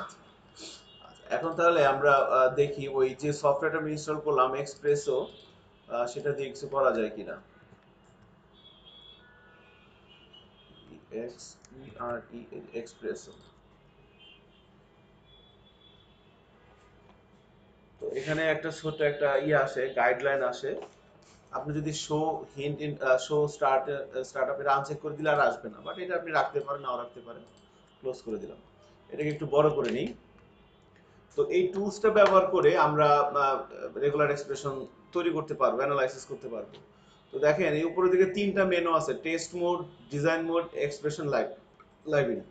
আচ্ছা আচ্ছা, এখন তাহলে আমরা দেখি ওই যে সফটওয়্যারটা আমি ইনস্টল করলাম এক্সপ্রেসো, সেটা দিয়ে কিছু করা যায় কিনা। এক্সপ্রেসো। তো এখানে একটা ছোট একটা আসে, গাইডলাইন আসে। আপনি যদি show hint in show start আপে রান চেক করে দিলে আর আসবে না, বাট এটা আপনি রাখতে পারেন, নাও রাখতে পারেন। ক্লোজ করে দিলাম। এটাকে একটু বড় করে নিই। তো এই টুলসটা ব্যবহার করে আমরা রেগুলার এক্সপ্রেশন তৈরি করতে পারবো, অ্যানালাইসিস করতে পারবো। তো দেখেন এই উপরের দিকে তিনটা মেনু আছে, test mode, design mode, expression library.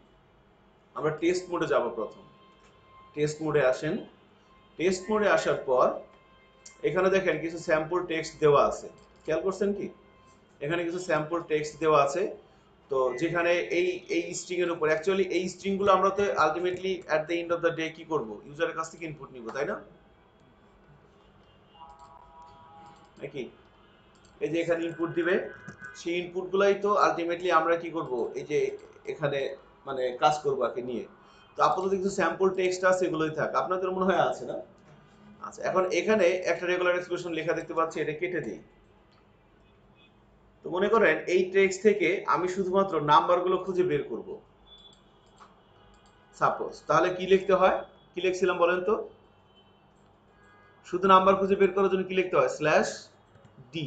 আমরা টেস্ট মোডে যাব প্রথম। টেস্ট মোডে আসেন। টেস্ট মোডে আসার পর এখানে দেখেন কিছু স্যাম্পল টেক্সট দেওয়া আছে, খেয়াল করছেন কি? এখানে কিছু স্যাম্পল টেক্সট দেওয়া আছে। তো যেখানে এই এই স্ট্রিং এর উপর, অ্যাকচুয়ালি এই স্ট্রিং গুলো আমরা তো ultimately at the end of the day কি করব, ইউজারের কাছ থেকে ইনপুট নিব, তাই না? নাকি? এই যে এখানে ইনপুট দিবে, সেই ইনপুট গুলাই তো আলটিমেটলি আমরা কি করব, এই যে এখানে মানে কাজ করবো একে নিয়ে। তো আপাতত কিছু স্যাম্পল টেক্সট আছে, এগুলোই থাক, আপনাদের মনে হয় আছে না? আচ্ছা, এখন এখানে একটা রেগুলার এক্সপ্রেশন লেখা দেখতে পাচ্ছি, এটা কেটে দিই। তো মনে করেন এই টেক্সট থেকে আমি শুধুমাত্র নাম্বারগুলো খুঁজে বের করব, সাপোজ। তাহলে কি লিখতে হয়? কি লিখছিলাম বলেন তো? শুধু নাম্বার খুঁজে বের করার জন্য কি লিখতে হয়? Slash D.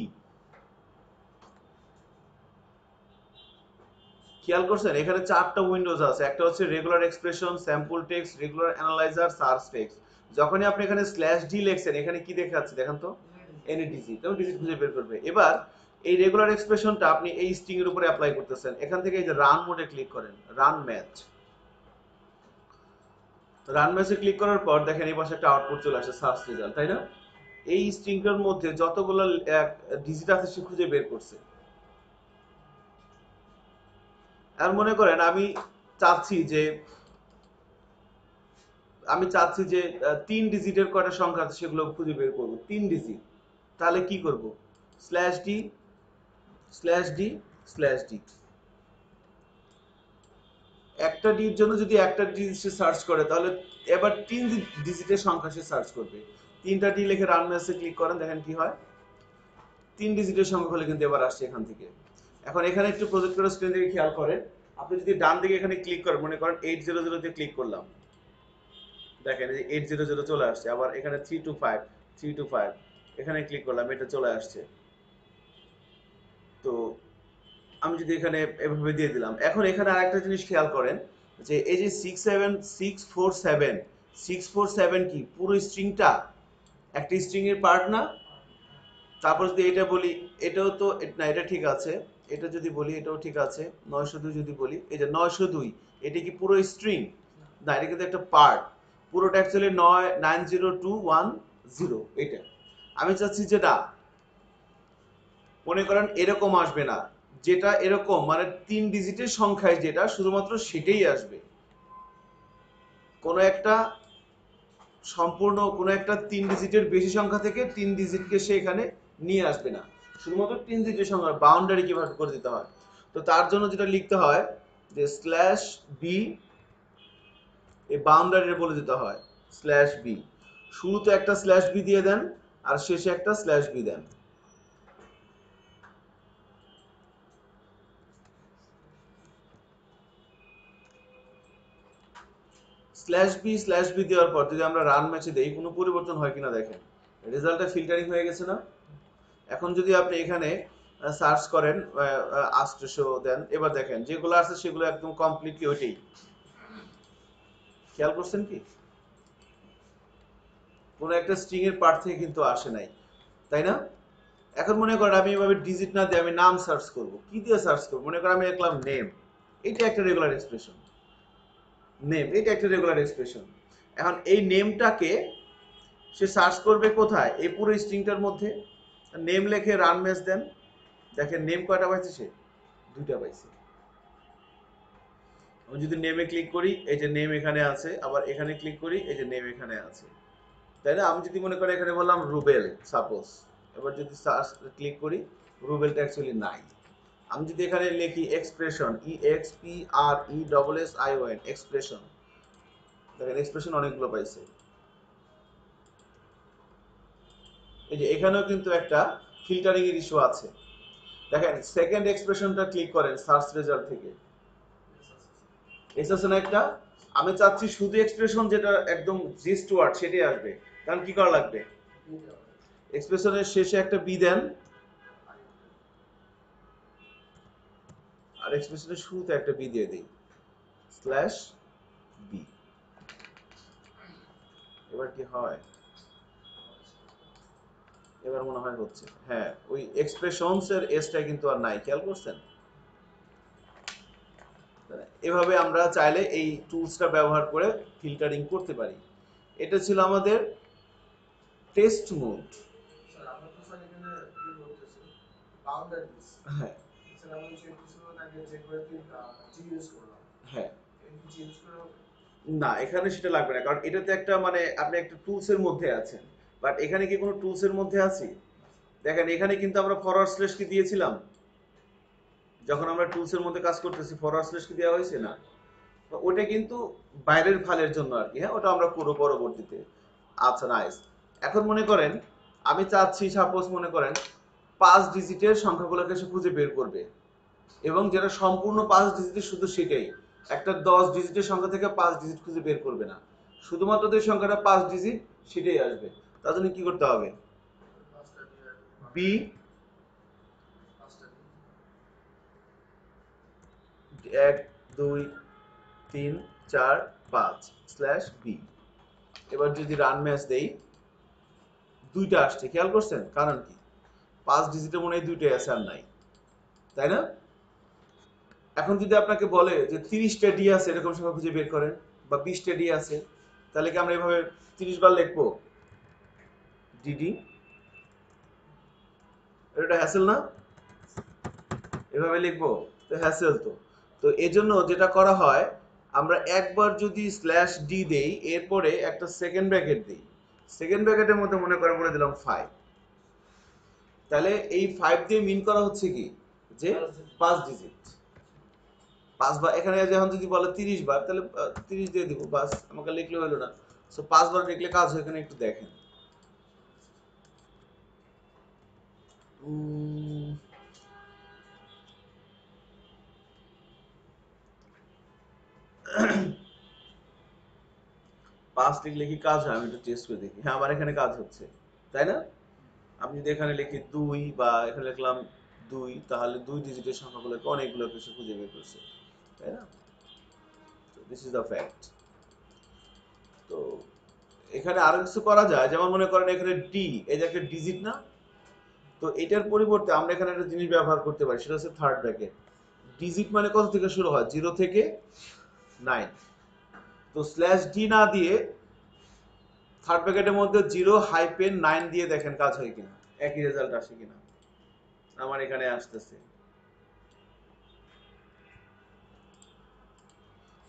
খেয়াল করছেন এখানে চারটা উইন্ডোজ আছে, একটা হচ্ছে regular expression, sample text, regular analyser, search text. যখনই আপনি এখানে স্ল্যাশ ডি লিখছেন, এখানে কি দেখাচ্ছে দেখেন তো? এনি ডিজিট, এবং ডিজিট খুঁজে বের করবে। এবার এই রেগুলার এক্সপ্রেশনটা আপনি এই স্ট্রিং এর উপরে অ্যাপ্লাই করতেছেন, এখান থেকে এই যে রান মোডে ক্লিক করেন, রান ম্যাচ। রান ম্যাচে ক্লিক করার পর দেখেন এই পাশে একটা আউটপুট চলে আসে, সার্চ রেজাল্ট, তাই না? এই স্ট্রিংটার মধ্যে যতগুলো ডিজিট আছে সে খুঁজে বের করছে। আর মনে করেন চাচ্ছি যে যে 3 ডিজিটের কয়টা সংখ্যা আছে সেগুলো খুঁজে বের করবো, 3 ডিজিট। তাহলে কি করব? Slash D, slash D, slash D. একটা ডির জন্য যদি একটা ডিজিট সে সার্চ করে, তাহলে এবার 3 ডিজিটের সংখ্যা সে সার্চ করবে। 3টা ডি লিখে রান মেসে ক্লিক করেন, দেখেন কি হয়। 3 ডিজিটের সংখ্যা হলে কিন্তু এবার আসছে এখান থেকে। এখন এখানে একটু প্রজেক্ট করে স্ক্রিন থেকে খেয়াল করেন। আপনি যদি ডান দিকে এখানে ক্লিক করেন, মনে করেন 800 দিয়ে ক্লিক করলাম, দেখেন এই যে 800 চলে আসছে। আবার এখানে 325, 325 এখানে ক্লিক করলাম, এটা চলে আসছে। তো আমি যদি এখানে এভাবে দিয়ে দিলাম, এখন এখানে আরেকটা জিনিস খেয়াল করেন, যে এই যে 67647, 647 কি পুরো স্ট্রিংটা একটা স্ট্রিং এর পার্ট না? তারপর যদি এটা বলি, এটাও তো না, এটা ঠিক আছে। এটা যদি বলি এটাও ঠিক আছে। 902 যদি বলি, এই যে 902, এটা কি পুরো স্ট্রিং? না, এটা কিন্তু একটা পার্ট। পুরোটা অ্যাকচুয়ালি 90210, এটা আমি চাচ্ছি যেটা, মনে করেন এরকম আসবে না, যেটা এরকম মানে 3 ডিজিটের সংখ্যায় যেটা শুধুমাত্র সেটাই আসবে। কোন একটা সম্পূর্ণ কোন একটা 3 ডিজিটের বেশি সংখ্যা থেকে 3 ডিজিটকে সে এখানে নিয়ে আসবে না, শুধুমাত্র 3 ডিজিটের সংখ্যা। বাউন্ডারি কিভাবে করে দিতে হয়? তো তার জন্য যেটা লিখতে হয়, যে স্ল্যাশ বি, এই বাউন্ডারি বলে দিতে হয় স্ল্যাশ বি। শুরুতে একটা স্ল্যাশ বি দিয়ে দেন, আর শেষে একটা স্ল্যাশ বি দেন। স্ল্যাশ বি দেওয়ার পর যদি আমরা রান ম্যাচে দেই, কোনো পরিবর্তন হয় কিনা দেখেন। রেজাল্টটা ফিল্টারিং হয়ে গেছে না? এখন যদি আপনি এখানে সার্চ করেন, আস্ট শো দেন, এবার দেখেন যেগুলো আছে সেগুলো একদম কমপ্লিটলি ওইটাই। খেয়াল করছেন কি? কোনো একটা স্ট্রিং এর পার্ট থেকে কিন্তু আসে নাই, তাই না? এখন মনে করেন আমি এভাবে ডিজিট না দিয়ে আমি নাম সার্চ করব, কি দিয়ে সার্চ করব? মনে করেন আমি লিখলাম নেম, এটা একটা রেগুলার এক্সপ্রেশন। নেম, এটা একটা রেগুলার এক্সপ্রেশন। এখন এই নেমটাকে সে সার্চ করবে কোথায়? এই পুরো স্ট্রিংটার মধ্যে। নেম লিখে রান মেস দেন, দেখেন নেম কয়টা পাইছে সে? 2টা পাইছে। আমি যদি নেমে ক্লিক করি, এই যে নেম এখানে আছে, আবার এখানে ক্লিক করি, এই যে নেম এখানে আছে, তাই না? আমি যদি মনে করি এখানে বললাম রুবেল সাপোজ, এবার যদি সার্চ ক্লিক করি, রুবেলটা অ্যাকচুয়ালি নাই। আমি যদি এখানে লিখি এক্সপ্রেশন, EXPRESSION, এক্সপ্রেশন, দেখেন এক্সপ্রেশন অনেকগুলো পাইছে। এই যে এখানেও কিন্তু একটা ফিল্টারিং এর ইস্যু আছে। দেখেন সেকেন্ড এক্সপ্রেশনটা ক্লিক করেন সার্চ রেজাল্ট থেকে, এসেছে না একটা? আমি চাচ্ছি শুধু এক্সপ্রেশন যেটা একদম জিস্ট ওয়ার্ড সেটাই আসবে, কারণ কি করা লাগবে, এক্সপ্রেশনের শেষে একটা বি দেন আর এক্সপ্রেশনের শুরুতে একটা বি দিয়ে দিই, স্ল্যাশ বি। এবার কি হয়, এবার মনে হয় হচ্ছে, হ্যাঁ ওই এক্সপ্রেশনস এর এসটা কিন্তু আর নাই, খেয়াল করছেন? এভাবে আমরা চাইলে এই টুলসটা ব্যবহার করে ফিল্টারিং করতে পারি। এটা ছিল আমাদের টেস্ট মোড। স্যার আমরা তো স্যার এখানে কি বলতেছি বাউন্ডারিজ, হ্যাঁ স্যার আমরা যে কিছু আগে যে করে জি ইউজ করলাম, হ্যাঁ এই জি ইউজ করে না, এখানে সেটা লাগবে না, কারণ এটাতে একটা মানে আপনি একটা টুলস এর মধ্যে আছেন, বাট এখানে কি কোনো টুলস এর মধ্যে আছি? দেখেন এখানে কিন্তু আমরা ফরওয়ার্ড স্ল্যাশ কি দিয়েছিলাম, যখন আমরা টুলস এর মধ্যে কাজ করতেছি ফরওয়ার্ড স্ল্যাশ কি দেওয়া হয়েছে না? ওটা কিন্তু বাইরের ফাইলের জন্য আর কি, হ্যাঁ ওটা আমরা পুরো পরবর্তীতে। আচ্ছা নাইস। এখন মনে করেন আমি চাচ্ছি, সাপোজ মনে করেন 5 ডিজিটের সংখ্যাগুলোকে সে খুঁজে বের করবে, এবং যেটা সম্পূর্ণ 5 ডিজিটের শুধু সেটাই, একটা 10 ডিজিটের সংখ্যা থেকে 5 ডিজিট খুঁজে বের করবে না, শুধুমাত্র যে সংখ্যাটা 5 ডিজিট সেটাই আসবে। তার জন্য কি করতে হবে, বি 1 2 3 4 5 স্ল্যাশ বি। এবার যদি রান ম্যাচ দেই, দুইটা আসছে, খেয়াল করছেন? কারণ কি, 5 ডিজিটের মনে হয় দুইটাই আছে আর নাই, তাই না? এখন যদি আপনাকে বলে যে 30টা ডি আছে এরকম সংখ্যা খুঁজে বের করেন, বা 20টা ডি আছে, তাহলে কি আমরা এভাবে 30 বার লিখবো ডিডি? এটা হ্যাসেল না? এভাবে লিখবো তো হ্যাসেল। তো তো এজন্য যেটা করা হয়, আমরা একবার যদি স্ল্যাশ ডি দেই, এরপরে একটা সেকেন্ড ব্র্যাকেট দিই, সেকেন্ড ব্র্যাকেটের মধ্যে মনে করে বলে দিলাম 5, তাহলে এই 5 দিয়ে মিন করা হচ্ছে কি, যে 5 ডিজিট। 5 বার এখানে যখন যদি বলে 30 বার, তাহলে 30 দিয়ে দিব, বাস আমাকে লিখলে হলো না। সো 5 বার লিখলে কাজ হয়, এখানে একটু দেখেন। পাঁচ লিখলে কি কাজ হয়, আমি একটু টেস্ট করে দেখি। হ্যাঁ আমার এখানে কাজ হচ্ছে, তাই না? আমি যদি এখানে লিখি 2 বা এখানে লিখলাম 2, তাহলে 2 ডিজিটের সংখ্যাগুলোকে অনেকগুলো কিছু খুঁজে বের করছে, তাই না? This is the fact. তো এখানে আরো কিছু করা যায়, যেমন মনে করেন এখানে ডি, এই যে একটা ডিজিট না, তো এটার পরিবর্তে আমরা এখানে একটা জিনিস ব্যবহার করতে পারি, সেটা হচ্ছে থার্ড ব্র্যাকেট। ডিজিট মানে কত থেকে শুরু হয়, 0 থেকে 9। তো স্ল্যাশ ডি না দিয়ে থার্ড ব্র্যাকেটের মধ্যে 0-9 দিয়ে দেখেন কাজ হয় কিনা, একই রেজাল্ট আসে কিনা। আমার এখানে আসতেছে।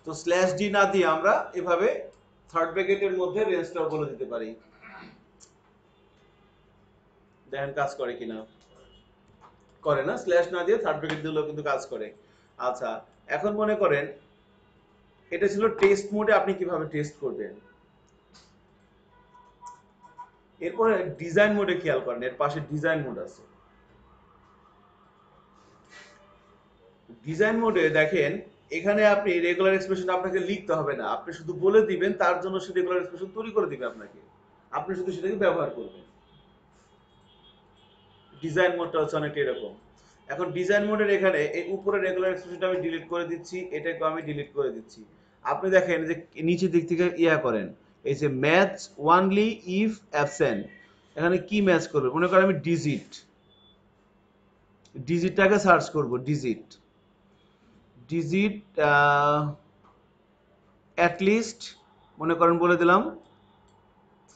তো স্ল্যাশ ডি না দিয়ে আমরা এভাবে থার্ড ব্র্যাকেটের মধ্যে রেঞ্জটাও বলে দিতে পারি, দেখেন কাজ করে কিনা। করে না, স্ল্যাশ না দিয়ে থার্ড ব্র্যাকেট দিলেও কিন্তু কাজ করে। আচ্ছা এখন মনে করেন এটা ছিল টেস্ট মোডে, আপনি কিভাবে টেস্ট করবেন। এরপরে ডিজাইন মোডে খেয়াল করেন, এর পাশে ডিজাইন মোড আছে। ডিজাইন মোডে দেখেন এখানে আপনি রেগুলার এক্সপ্রেশন আপনাকে লিখতে হবে না, আপনি শুধু বলে দিবেন, তার জন্য সে রেগুলার এক্সপ্রেশন তৈরি করে দিবে আপনাকে, আপনি শুধু সেটাকে ব্যবহার করবেন। ডিজাইন মোডটা হচ্ছে অনেকটা এরকম। এখন ডিজাইন মোডের এখানে এই উপরে রেগুলার এক্সপ্রেশনটা আমি ডিলিট করে দিচ্ছি, এটাকে আমি ডিলিট করে দিচ্ছি। আপনি দেখেন যে নিচের দিক থেকে ইয়া করেন, এই যে ম্যাচ ওয়ানলি ইফ অ্যাবসেন্ট, এখানে কি ম্যাচ করবে, মনে করেন আমি ডিজিট, ডিজিটটাকে সার্চ করব, ডিজিট ডিজিট অ্যাট লিস্ট মনে করেন বলে দিলাম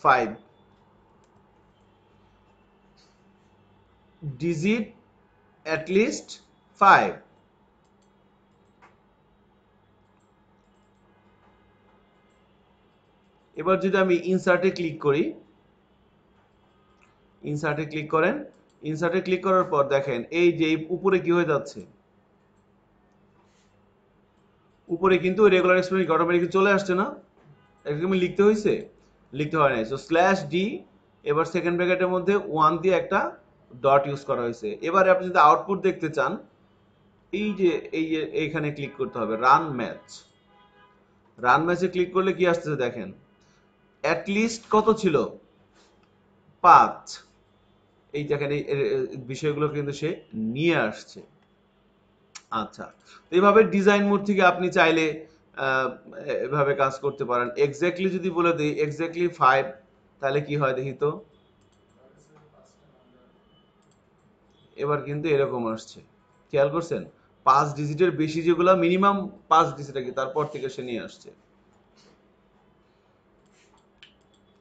5, ডিজিট অ্যাট লিস্ট 5। এবার যদি আমি ইনসার্টে ক্লিক করি, ইনসার্টে ক্লিক করেন, ইনসার্টে ক্লিক করার পর দেখেন এই যে উপরে কি হয়ে যাচ্ছে, উপরে কিন্তু রেগুলার এক্সপ্রেশন অটোমেটিক চলে আসছে না, এরকম লিখতে হয়েছে, লিখতে হয় নাই। সো স্ল্যাশ ডি, এবার সেকেন্ড ব্র্যাকেটের মধ্যে 1 দিয়ে একটা ডট ইউজ করা হয়েছে। এবারে আপনি যদি আউটপুট দেখতে চান, এই যে এইখানে ক্লিক করতে হবে রান ম্যাচ। রান ম্যাচে ক্লিক করলে কি আসতেছে দেখেন, অ্যাট লিস্ট কত ছিল, 5। এই দেখেন এই বিষয়গুলো কিন্তু সে নিয়ে আসছে। আচ্ছা, এইভাবে ডিজাইন মোড থেকে আপনি চাইলে আহ, এভাবে কাজ করতে পারেন। এক্স্যাক্টলি যদি বলে দিই এক্স্যাক্টলি 5, তাহলে কি হয় দেখি তো। এবার কিন্তু এরকম আসছে, খেয়াল করছেন? 5 ডিজিটের বেশি যেগুলো মিনিমাম 5 ডিজিট আর কি, তারপর থেকে সে নিয়ে আসছে।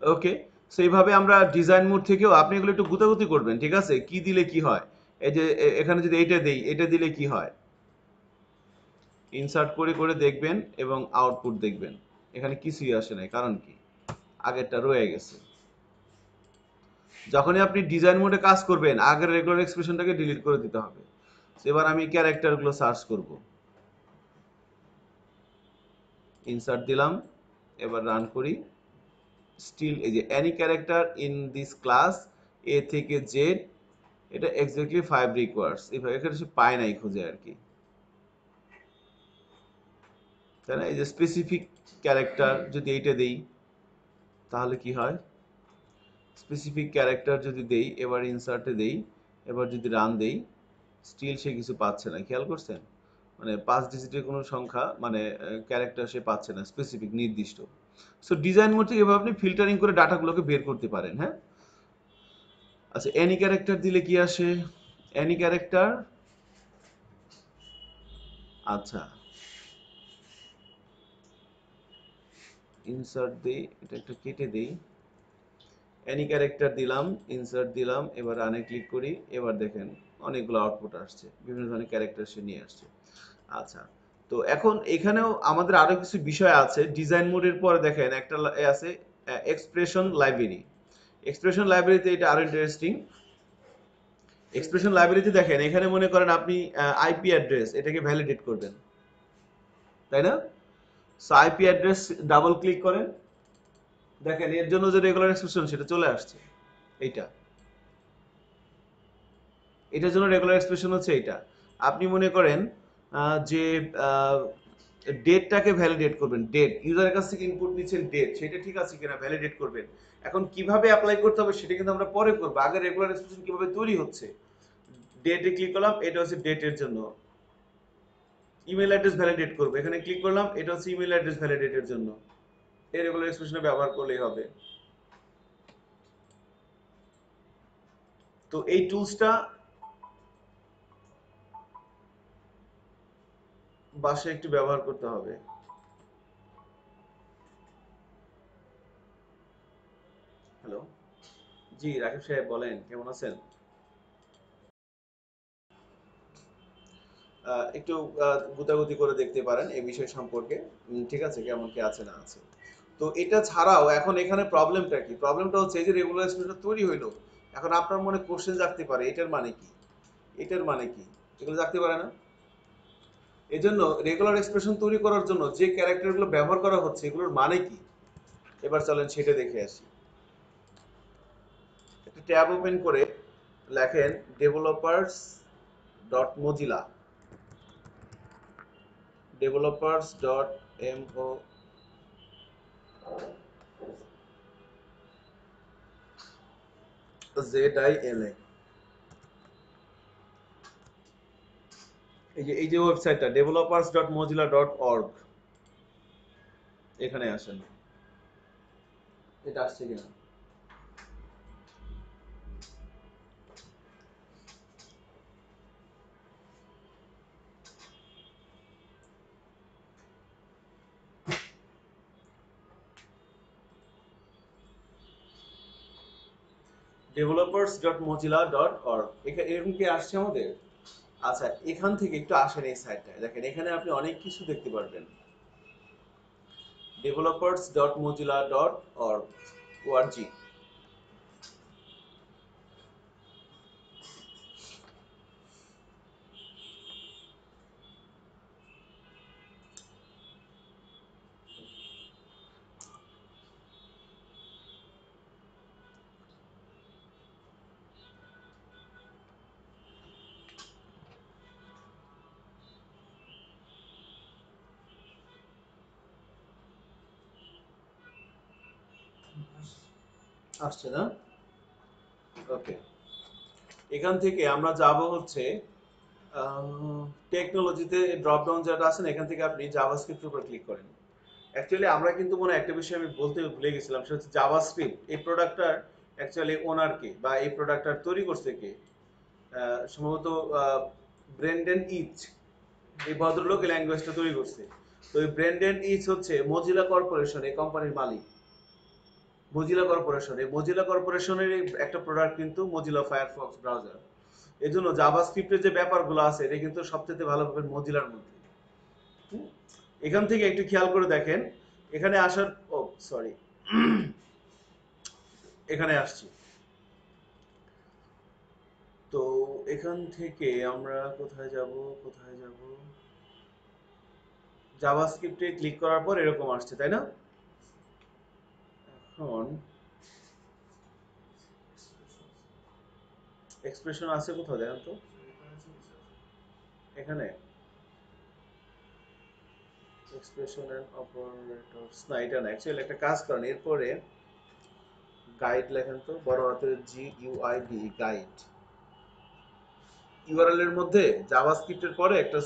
ওকে, সেইভাবে আমরা ডিজাইন মোড থেকেও আপনি এগুলো একটু গুতাগুতি করবেন, ঠিক আছে? কি দিলে কি হয়, এই যে এখানে যদি এইটা দেই, এটা দিলে কি হয়, ইনসার্ট করে করে দেখবেন এবং আউটপুট দেখবেন, এখানে কিছুই আসে নাই। কারণ কি, আগেরটা রয়ে গেছে। যখনই আপনি ডিজাইন মোডে কাজ করবেন, আগের রেগুলার এক্সপ্রেশনটাকে ডিলিট করে দিতে হবে। এবার আমি ক্যারেক্টারগুলো সার্চ করব, ইনসার্ট দিলাম, এবার রান করি। স্টিল এই যে any character in this class A থেকে জেড, এটা এক্স্যাক্টলি 5 রিকোয়ার্স। এখানে সে পায় নাই খুঁজে আর কি, তাই না? এই যে স্পেসিফিক ক্যারেক্টার যদি এইটা দেই, তাহলে কি হয়, স্পেসিফিক ক্যারেক্টার যদি দেই, এবার ইনসার্টে দেই, এবার যদি রান দেই, স্টিল সে কিছু পাচ্ছে না। খেয়াল করছেন? মানে 5 ডিজিটের কোনো সংখ্যা, মানে ক্যারেক্টার সে পাচ্ছে না স্পেসিফিক নির্দিষ্ট। সো ডিজাইন মোড থেকে এভাবে আপনি ফিল্টারিং করে ডাটাগুলোকে বের করতে পারেন। হ্যাঁ, আচ্ছা, এনি ক্যারেক্টার দিলে কি আসে, এনি ক্যারেক্টার, আচ্ছা ইনসার্ট দেই, এটা একটু কেটে দেই, এনি ক্যারেক্টার দিলাম, ইনসার্ট দিলাম, এবার রানে ক্লিক করি। এবার দেখেন অনেকগুলো আউটপুট আসছে, বিভিন্ন ধরনের ক্যারেক্টার সে নিয়ে আসছে। আচ্ছা, তো এখন এখানেও আমাদের আরো কিছু বিষয় আছে। ডিজাইন মোডের পরে দেখেন একটা আছে এক্সপ্রেশন লাইব্রেরি। এক্সপ্রেশন লাইব্রেরিতে এটা আরো ইন্টারেস্টিং। এক্সপ্রেশন লাইব্রেরিতে দেখেন, এখানে মনে করেন আপনি আইপি অ্যাড্রেস এটাকে ভ্যালিডেট করবেন, তাই না? So IP address double click করেন, দেখেন এর জন্য যে রেগুলার এক্সপ্রেশন সেটা চলে আসছে। এইটা, এটার জন্য রেগুলার এক্সপ্রেশন হচ্ছে এইটা। আপনি মনে করেন যে ডেটটাকে ভ্যালিডেট করবেন, ডেট ইউজারের কাছ থেকে ইনপুট নিচ্ছেন, ডেট সেটা ঠিক আছে কিনা ভ্যালিডেট করবেন। এখন কিভাবে অ্যাপ্লাই করতে হবে সেটা কিন্তু আমরা পরে করবো, আগে রেগুলার এক্সপ্রেশন কিভাবে তৈরি হচ্ছে। ডেটে ক্লিক করলাম, এটা হচ্ছে ডেটের জন্য। ইমেল অ্যাড্রেস ভ্যালিডেট করবো, এখানে ক্লিক করলাম, এটা হচ্ছে ইমেল অ্যাড্রেস ভ্যালিডেটের জন্য। এই রেগুলার এক্সপ্রেশনে ব্যবহার করলেই হবে। তো এই টুলসটা বাসায় একটু ব্যবহার করতে হবে। হ্যালো, জি রাকিব সাহেব বলেন, কেমন আছেন? একটু গুতাগুতি করে দেখতে পারেন এই বিষয় সম্পর্কে, ঠিক আছে, কেমন কি আছে না আছে। তো এটা ছাড়াও এখন এখানে প্রবলেমটা কি, প্রবলেমটা হচ্ছে এই যে রেগুলার এক্সপ্রেশনটা তৈরি হইলো, এখন আপনার মনে কোশ্চেন জাগতে পারে এটার মানে কি, এটার মানে কি, এগুলো জাগতে পারে না? এজন্য রেগুলার এক্সপ্রেশন তৈরি করার জন্য যে ক্যারেক্টারগুলো ব্যবহার করা হচ্ছে এগুলোর মানে কি, এবার চলেন সেটা দেখে আসি। একটা ট্যাব ওপেন করে লেখেন developers dot Mozilla, developers dot এমও ZILA, এই যে ওয়েবসাইটটা developers.mozilla.org, এখানে আসেন, এটা আসছে কিনা। developers.mozilla.org, এরকম কি আসছে আমাদের? আচ্ছা, এখান থেকে একটু আসেন এই সাইটটায়, দেখেন এখানে আপনি অনেক কিছু দেখতে পারবেন। developers.mozilla.org, আসছে না? ওকে, এখান থেকে আমরা যাব হচ্ছে টেকনোলজিতে ড্রপ ডাউন যেটা আছে না, এখান থেকে আপনি জাভাস্ক্রিপ্টের উপর ক্লিক করেন। অ্যাকচুয়ালি আমরা কিন্তু মনে হয় একটা বিষয় আমি বলতে ভুলে গেছিলাম, সেটা হচ্ছে জাভাস্ক্রিপ্ট এই প্রোডাক্টটার অ্যাকচুয়ালি ওনার কে বা এই প্রোডাক্টটা তৈরি করছে কে, সম্ভবত ব্রেন্ডেন ইচ, এই ভদ্রলোক এই ল্যাঙ্গুয়েজটা তৈরি করছে। তো এই ব্রেন্ডেন ইচ হচ্ছে মজিলা কর্পোরেশন, এই কোম্পানির মালিক। মজিলা কর্পোরেশন, এই মজিলা কর্পোরেশনের একটা প্রোডাক্ট কিন্তু মজিলা ফায়ারফক্স ব্রাউজার। এই জন্য জাভাস্ক্রিপ্টের যে ব্যাপারগুলো আছে এটা কিন্তু সবচেয়ে ভালো পাবেন মজিলার মধ্যে। হুম? এখান থেকে একটু খেয়াল করে দেখেন, এখানে আসার, ও সরি, এখানে আসছি। তো এখান থেকে আমরা কোথায় যাব, কোথায় যাব, জাভাস্ক্রিপ্টে ক্লিক করার পর এরকম আসছে, তাই না? এখন এক্সপ্রেশন আছে কোথাও দেখেন তো, এখানে এক্সপ্রেশন এন্ড অপারেটরস না, এটা না। অ্যাকচুয়ালি একটা কাজ করেন, এরপরে গাইড লেখেন তো, বড় হাতের GUID, গাইড। ইউআরএল এর মধ্যে জাভাস্ক্রিপ্টের পরে একটা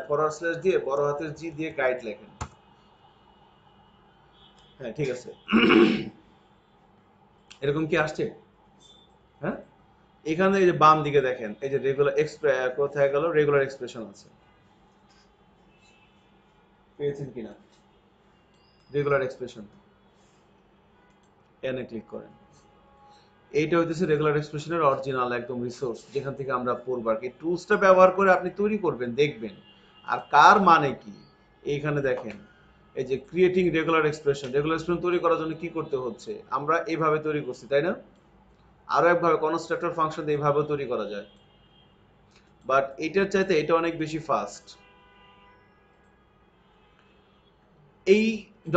ফরওয়ার্ড স্ল্যাশ দিয়ে বড় হাতের G দিয়ে গাইড লেখেন। হ্যাঁ ঠিক আছে। এরকম কি আসছে? হ্যাঁ, এখানে এই যে বাম দিকে দেখেন, এই যে রেগুলার কোথায় গেল, রেগুলার এক্সপ্রেশন আছে, পেয়েছেন কিনা? রেগুলার এক্সপ্রেশন এনে ক্লিক করেন। এইটা হইতেছে রেগুলার এক্সপ্রেশনের অরিজিনাল একদম রিসোর্স, যেখান থেকে আমরা পড়ব আর কি। টুলসটা ব্যবহার করে আপনি তৈরি করবেন, দেখবেন আর কার মানে কি। এইখানে দেখেন, এই যে creating regular expression, regular expression তৈরি করার জন্য কি করতে হচ্ছে, আমরা এইভাবে তৈরি করছি, তাই না? আরো একভাবে কনস্ট্রাক্টর ফাংশন দিয়ে এইভাবে তৈরি করা যায়, বাট এটার চাইতে এটা অনেক বেশি ফাস্ট। এই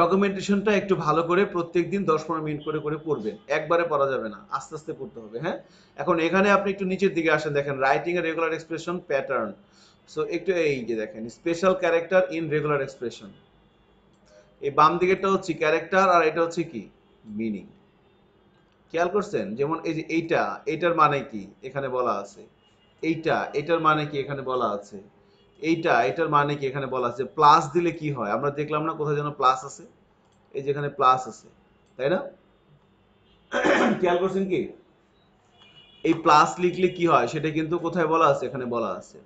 ডকুমেন্টেশনটা একটু ভালো করে প্রত্যেকদিন 10-15 মিনিট করে করে পড়বেন, একবারে পড়া যাবে না, আস্তে আস্তে পড়তে হবে। হ্যাঁ, এখন এখানে আপনি একটু নিচের দিকে আসেন, দেখেন writing a regular expression pattern. So একটু এই যে দেখেন special character in regular expression, এই বাম দিকেরটা হচ্ছে ক্যারেক্টার আর এটা হচ্ছে কি মিনিং। খেয়াল করছেন? যেমন এই যে এইটা, এটার মানে কি এখানে বলা আছে, এইটা এটার মানে কি এখানে বলা আছে, এইটা এটার মানে কি এখানে বলা আছে। প্লাস দিলে কি হয় আমরা দেখলাম না, কোথায় যেন প্লাস আছে, এই যেখানে প্লাস আছে, তাই না? খেয়াল করছেন কি? এই প্লাস লিখলে কি হয় সেটা কিন্তু কোথায় বলা আছে, এখানে বলা আছে।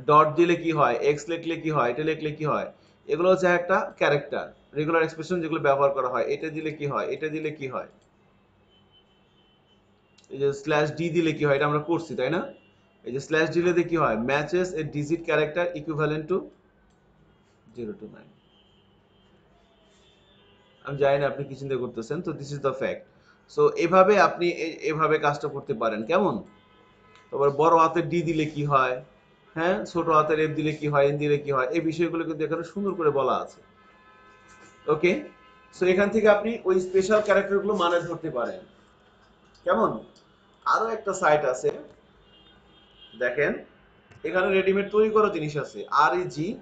ডট দিলে কি হয়, এক্স লিখলে কি হয়, এটা লিখলে কি হয়, এগুলো হচ্ছে একটা ক্যারেক্টার, রেগুলার এক্সপ্রেশন যেগুলো ব্যবহার করা হয়। এটা দিলে কি হয়, এটা দিলে কি হয়, এই যে স্ল্যাশ ডি দিলে কি হয়, এটা আমরা করছি, তাই না? এই যে স্ল্যাশ দিলে কি হয়, matches A digit character equivalent to 0 to 9। আমি জানি না আপনি কি চিন্তা করতেছেন, তো this is the fact. So এভাবে আপনি এভাবে কাজটা করতে পারেন, কেমন? তারপর বড় হাতের ডি দিলে কি হয়, হ্যাঁ, ছোট হাতের এফ দিলে কি হয়, এন দিলে কি হয়, এই বিষয়গুলো কিন্তু এখানে সুন্দর করে বলা আছে। ওকে, সো এখান থেকে আপনি ওই স্পেশাল ক্যারেক্টারগুলো মানে ধরতে পারেন, কেমন? আরো একটা সাইট আছে, দেখেন এখানে রেডিমেড তৈরি করা জিনিস আছে, REGEXPLIB,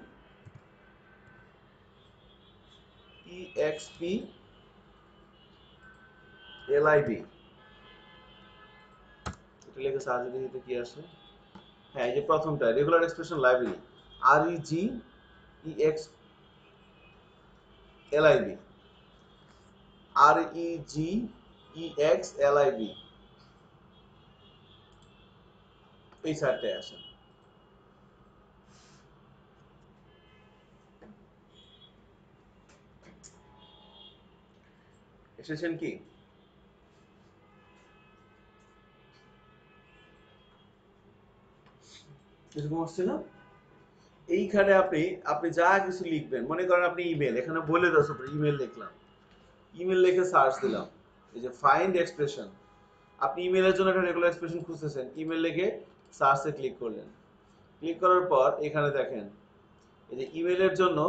এটা লিখে সার্চ দিতে কি আসে। হ্যাঁ, এই যে প্রথমটা regular expression library, REGEXLIB, REGEXLIB, এই সাইটটায় আসেন। এসেছেন কি? এরকম আসছে না? এইখানে আপনি আপনি যা কিছু লিখবেন, মনে করেন আপনি ইমেল, এখানে বলে দেওয়া ইমেল লিখলাম, ইমেল লিখে সার্চ দিলাম, এই যে ফাইন্ড এক্সপ্রেশন, আপনি ইমেলের জন্য একটা রেগুলার এক্সপ্রেশন খুঁজতেছেন, ইমেল লিখে সার্চে ক্লিক করলেন। ক্লিক করার পর এখানে দেখেন এই যে ইমেলের জন্য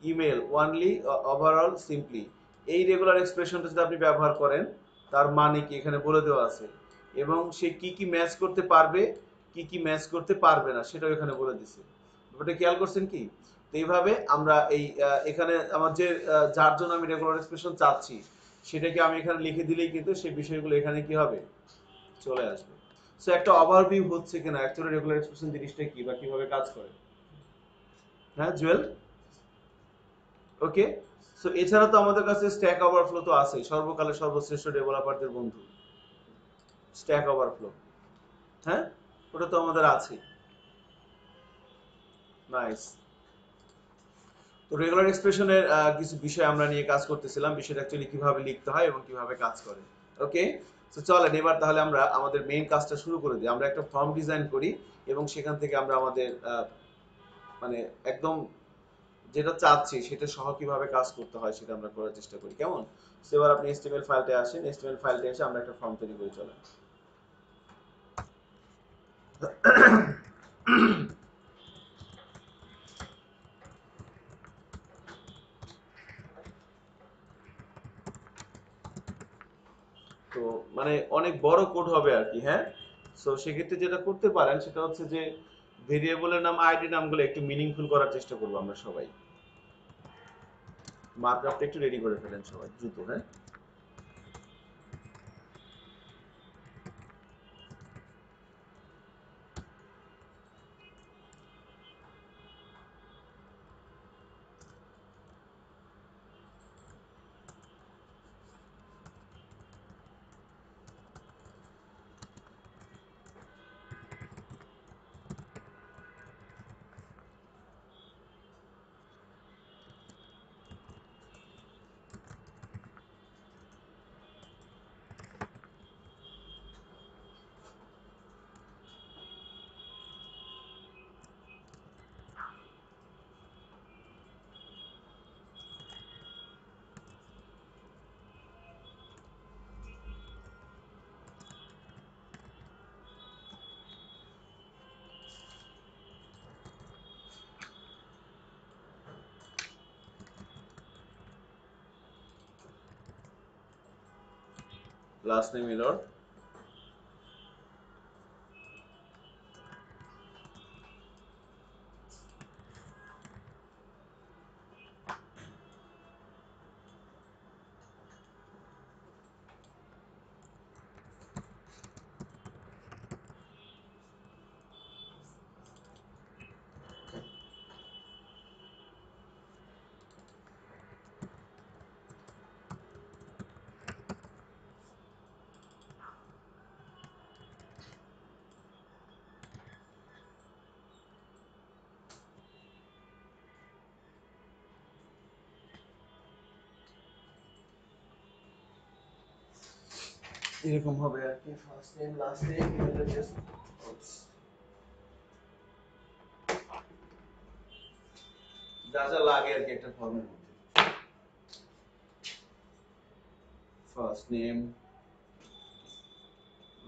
ইমেল ওয়ানলি ওভারঅল সিম্পলি, এই রেগুলার এক্সপ্রেশনটা যদি আপনি ব্যবহার করেন তার মানে কি এখানে বলে দেওয়া আছে, এবং সে কি কি ম্যাচ করতে পারবে, কি কি ম্যাচ করতে পারবে না সেটাও এখানে বলে দিছে। ব্যাপারটা খেয়াল করছেন কি? তো এইভাবে আমরা এই এখানে আমার যে যার জন্য আমি রেগুলার এক্সপ্রেশন চাচ্ছি সেটাকে আমি এখানে লিখে দিলেই কিন্তু সেই বিষয়গুলো এখানে কি হবে, চলে আসবে। সো একটা ওভারভিউ হচ্ছে কিনা অ্যাকচুয়ালি রেগুলার এক্সপ্রেশন জিনিসটা কি বা কিভাবে কাজ করে। হ্যাঁ জুয়েল, ওকে। সো এছাড়া তো আমাদের কাছে স্ট্যাক ওভারফ্লো তো আছে, সর্বকালের সর্বশ্রেষ্ঠ ডেভেলপারদের বন্ধু স্ট্যাক ওভারফ্লো। হ্যাঁ, ওটা তো আমাদের আছে। নাইস। তো রেগুলার এক্সপ্রেশনের কিছু বিষয় আমরা নিয়ে কাজ করতেছিলাম, বিষয়টা অ্যাকচুয়ালি কিভাবে লিখতে হয় এবং কিভাবে কাজ করে। ওকে, তো চলেন এবার তাহলে আমরা আমাদের মেইন কাজটা শুরু করে দিই। আমরা একটা ফর্ম ডিজাইন করি এবং সেখান থেকে আমরা আমাদের মানে একদম যেটা চাচ্ছি সেটা সহ কিভাবে কাজ করতে হয় সেটা আমরা করার চেষ্টা করি, কেমন? সো এবার আপনি এসটিএমএল ফাইলটা আসেন, এসটিএমএল ফাইলটা এসে আমরা একটা ফর্ম তৈরি করে চলেন। তো মানে অনেক বড় কোড হবে আর কি, হ্যাঁ। সো সেক্ষেত্রে যেটা করতে পারেন সেটা হচ্ছে যে ভেরিয়েবলের নাম আইডি নামগুলো একটু মিনিংফুল করার চেষ্টা করবো আমরা সবাই। মার্কআপটা একটু রেডি করে ফেলেন সবাই দ্রুত, হ্যাঁ। লাস্ট নেম এরর, এরকম হবে আর কি, first name last name email address, যা যা লাগে আর কি একটা ফর্মের মধ্যে। First name,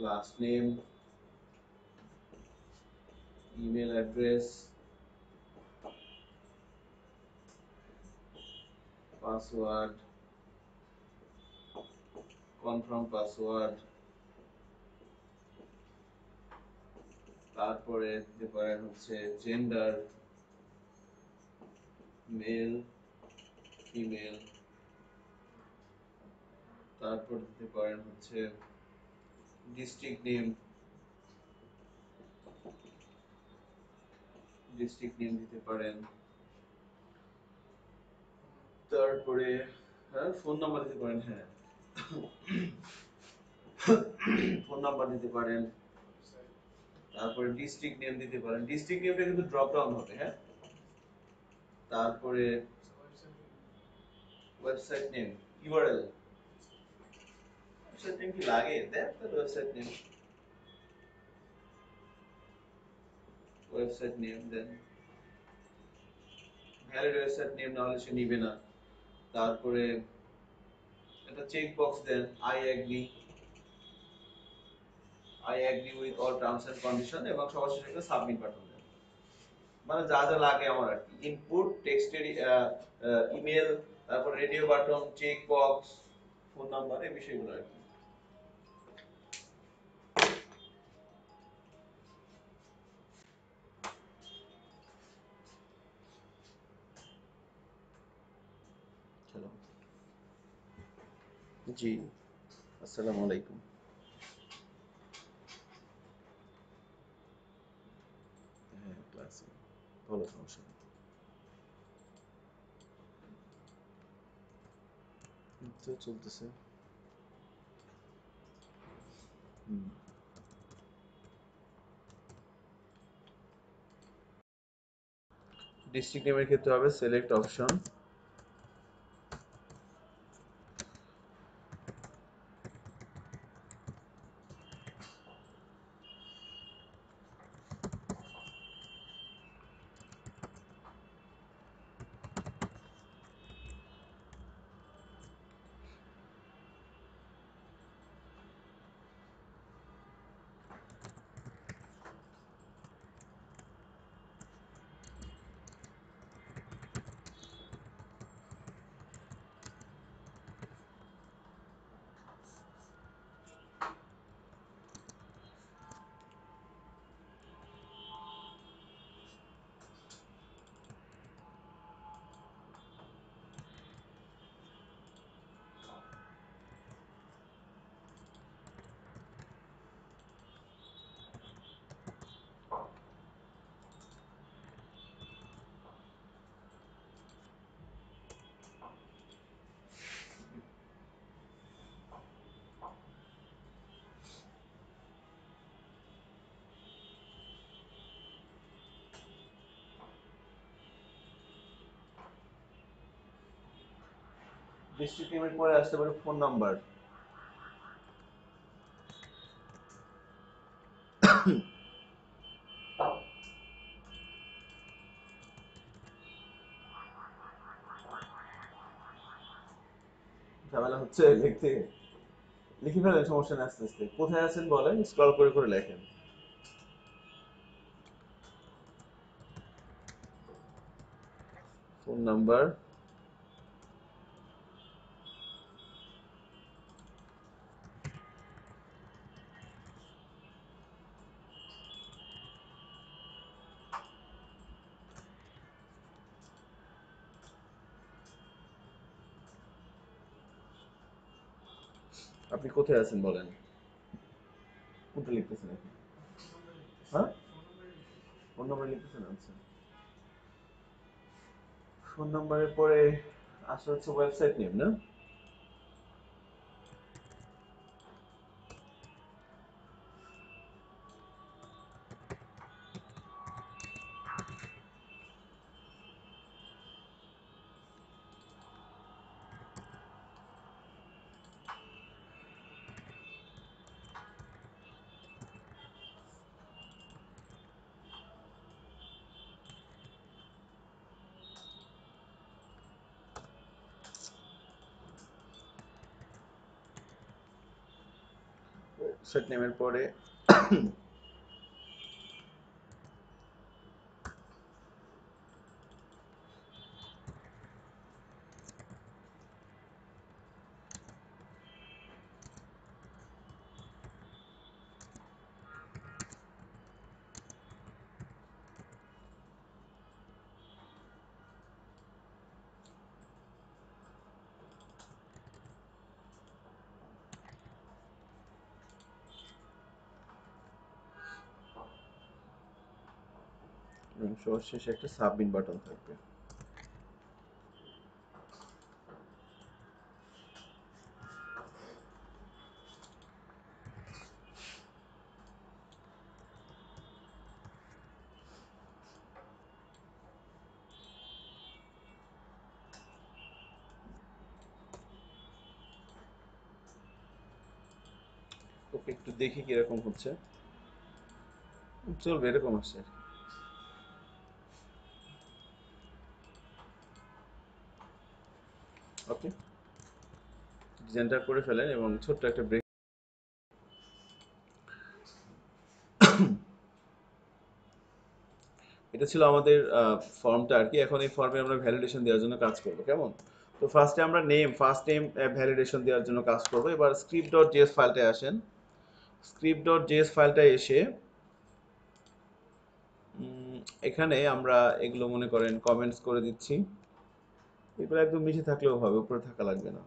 last name, email address, password, confirm password, তারপরে দিতে পারেন হচ্ছে জেন্ডার, মেল ফিমেল, তারপর দিতে পারেন হচ্ছে ডিস্ট্রিক্ট নেম, ডিস্ট্রিক্ট নেম দিতে পারেন, তারপরে হ্যাঁ ফোন নাম্বার দিতে পারেন, হ্যাঁ ফোন নাম্বার দিতে পারেন, তারপরে ডিস্ট্রিক্ট নেম দিতে পারেন, ডিস্ট্রিক্ট নেমটা কিন্তু ড্রপ ডাউন হবে, হ্যাঁ। তারপরে website name, URL, website name কি লাগে দেখ তো, ওয়েবসাইট নেম, ওয়েবসাইট নেম দেন, ভ্যালিড ওয়েবসাইট নেম না হলে সে নিবে না। তারপরে একটা চেক বক্স দেন, I agree with all terms and condition, এবং সবার শেষে একটা সাবমিট বাটন দেন। মানে যা যা লাগে আমার আর কি, ইনপুট টেক্সটের, ইমেল, তারপর radio button, check box, phone number, এই বিষয়গুলো আর কি। চলো জি, আসসালামু আলাইকুম। হ্যাঁ, ক্লাসে ভালো, সমস্যা নেই। এই তো চলতেছে। হুম। ডিস্ট্রিক্ট নেমের ক্ষেত্রে হবে সিলেক্ট অপশন। ডিস্ট্রিক্ট নেমের পরে আসতে পারে ফোন নাম্বার। ঝামেলা হচ্ছে লিখতে, লিখে ফেলেন, সমস্যা নেই, আস্তে আস্তে। কোথায় আছেন বলেন, স্ক্রল করে করে লেখেন। Phone number. আপনি কোথায় আছেন বলেন, কোনটা লিখতেছেন এখন? ফোন নাম্বার লিখতেছি, হ্যাঁ, ফোন নাম্বারই লিখতেছি। ফোন নাম্বার লিখতেছেন, আচ্ছা। ফোন নাম্বারের পরে আসলে হচ্ছে ওয়েবসাইট নেম, না? ওয়েবসাইট নেমের পরে সর্বশেষে একটা সাবমিট বাটন থাকবে। ওকে, একটু দেখি কিরকম হচ্ছে। চলবে, এরকম আসছে আর কি। ওকে, ডিজাইনটা করে ফেলেন এবং ছোট্ট একটা ব্রেক। এটা ছিল আমাদের ফর্মটা আর কি। এখন এই ফর্মে আমরা ভ্যালিডেশন দেওয়ার জন্য কাজ করব, কেমন? তো ফার্স্টে আমরা ফার্স্ট নেম ভ্যালিডেশন দেওয়ার জন্য কাজ করব। এবার স্ক্রিপ্ট ডট জেএস ফাইলটায় আসেন। স্ক্রিপ্ট ডট জেএস ফাইলটায় এসে এখানে আমরা এগুলো মনে করেন কমেন্টস করে দিচ্ছি। এগুলো একদম নিচে থাকলেও হবে, উপরে থাকা লাগবে না।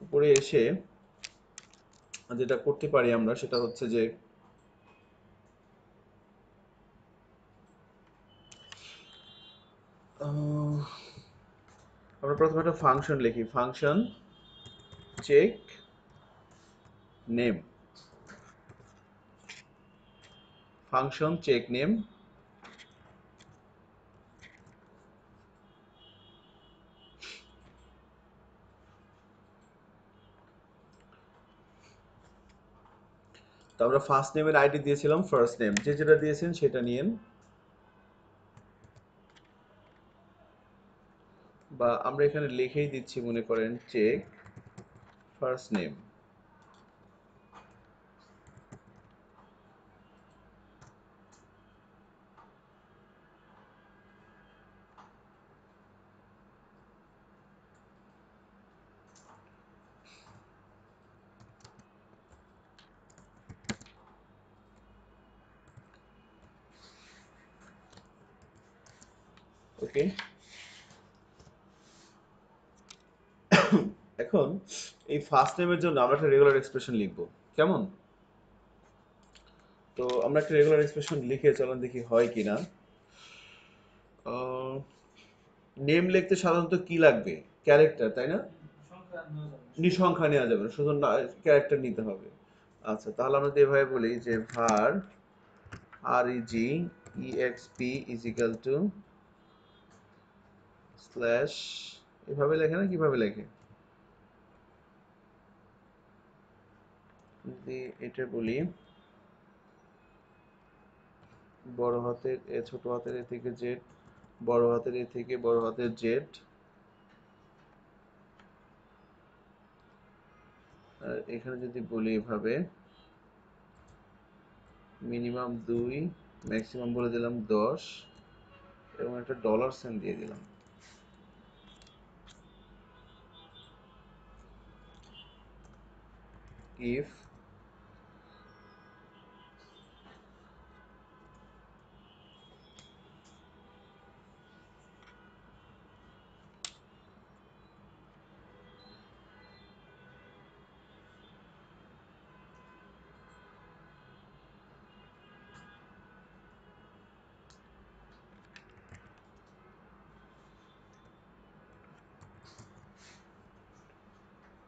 উপরে এসে যেটা করতে পারি আমরা সেটা হচ্ছে যে আমরা প্রথমে একটা ফাংশন লিখি, function check name, function check name. তো আমরা ফার্স্ট নেমের আইডি দিয়েছিলাম ফার্স্ট নেম, যে যেটা দিয়েছেন সেটা নিয়েন, বা আমরা এখানে লিখেই দিচ্ছি, মনে করেন চেক ফার্স্ট নেম। ওকে, এখন এই ফার্স্ট নেমের জন্য আমরা একটা রেগুলার এক্সপ্রেশন লিখবো, কেমন? তো আমরা একটা রেগুলার এক্সপ্রেশন লিখে চলুন দেখি হয় কিনা। নেম লিখতে সাধারণত কি লাগবে? ক্যারেক্টার, তাই না? সংখ্যা নেওয়া যাবে না। নিঃসংখ্যা নেওয়া যাবে না, শুধু ক্যারেক্টার নিতে হবে। আচ্ছা, তাহলে আমরা যদি এভাবে বলি যে var reg exp is equal to slash, এভাবে লেখে না, কিভাবে লেখে? যদি এটা বলি বড় হাতের এ, ছোট হাতের এ থেকে জেড, বড় হাতের এ থেকে বড় হাতের জেড, আর এখানে যদি বলি এভাবে মিনিমাম 2, ম্যাক্সিমাম বলে দিলাম 10, এবং একটা ডলার সাইন দিয়ে দিলাম। ইফ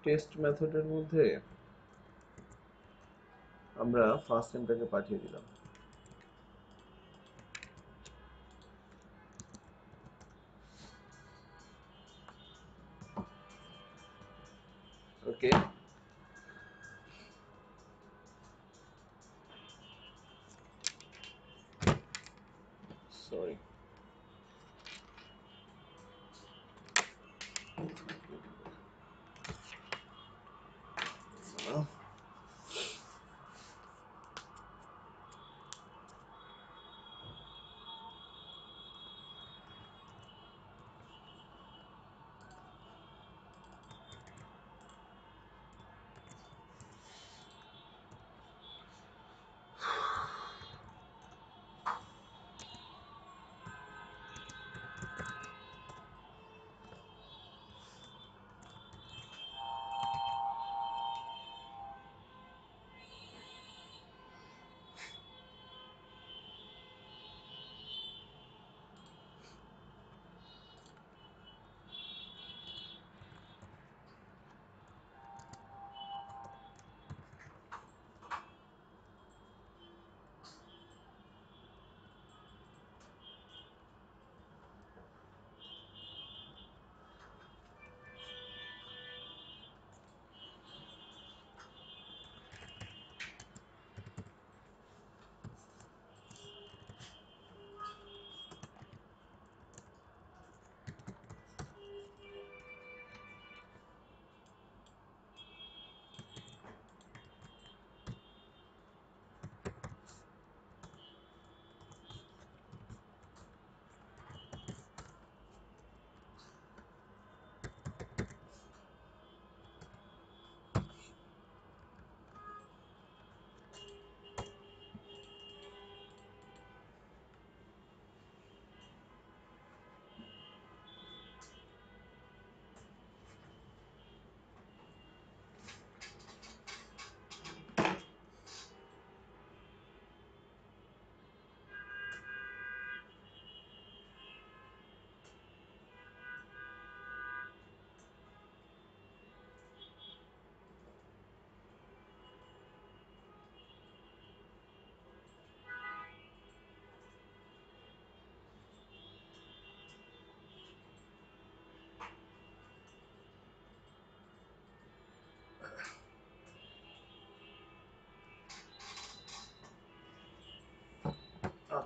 টেস্ট মেথডের মধ্যে আমরা ফার্স্ট নেমটাকে পাঠিয়ে দিলাম। ওকে, সরি,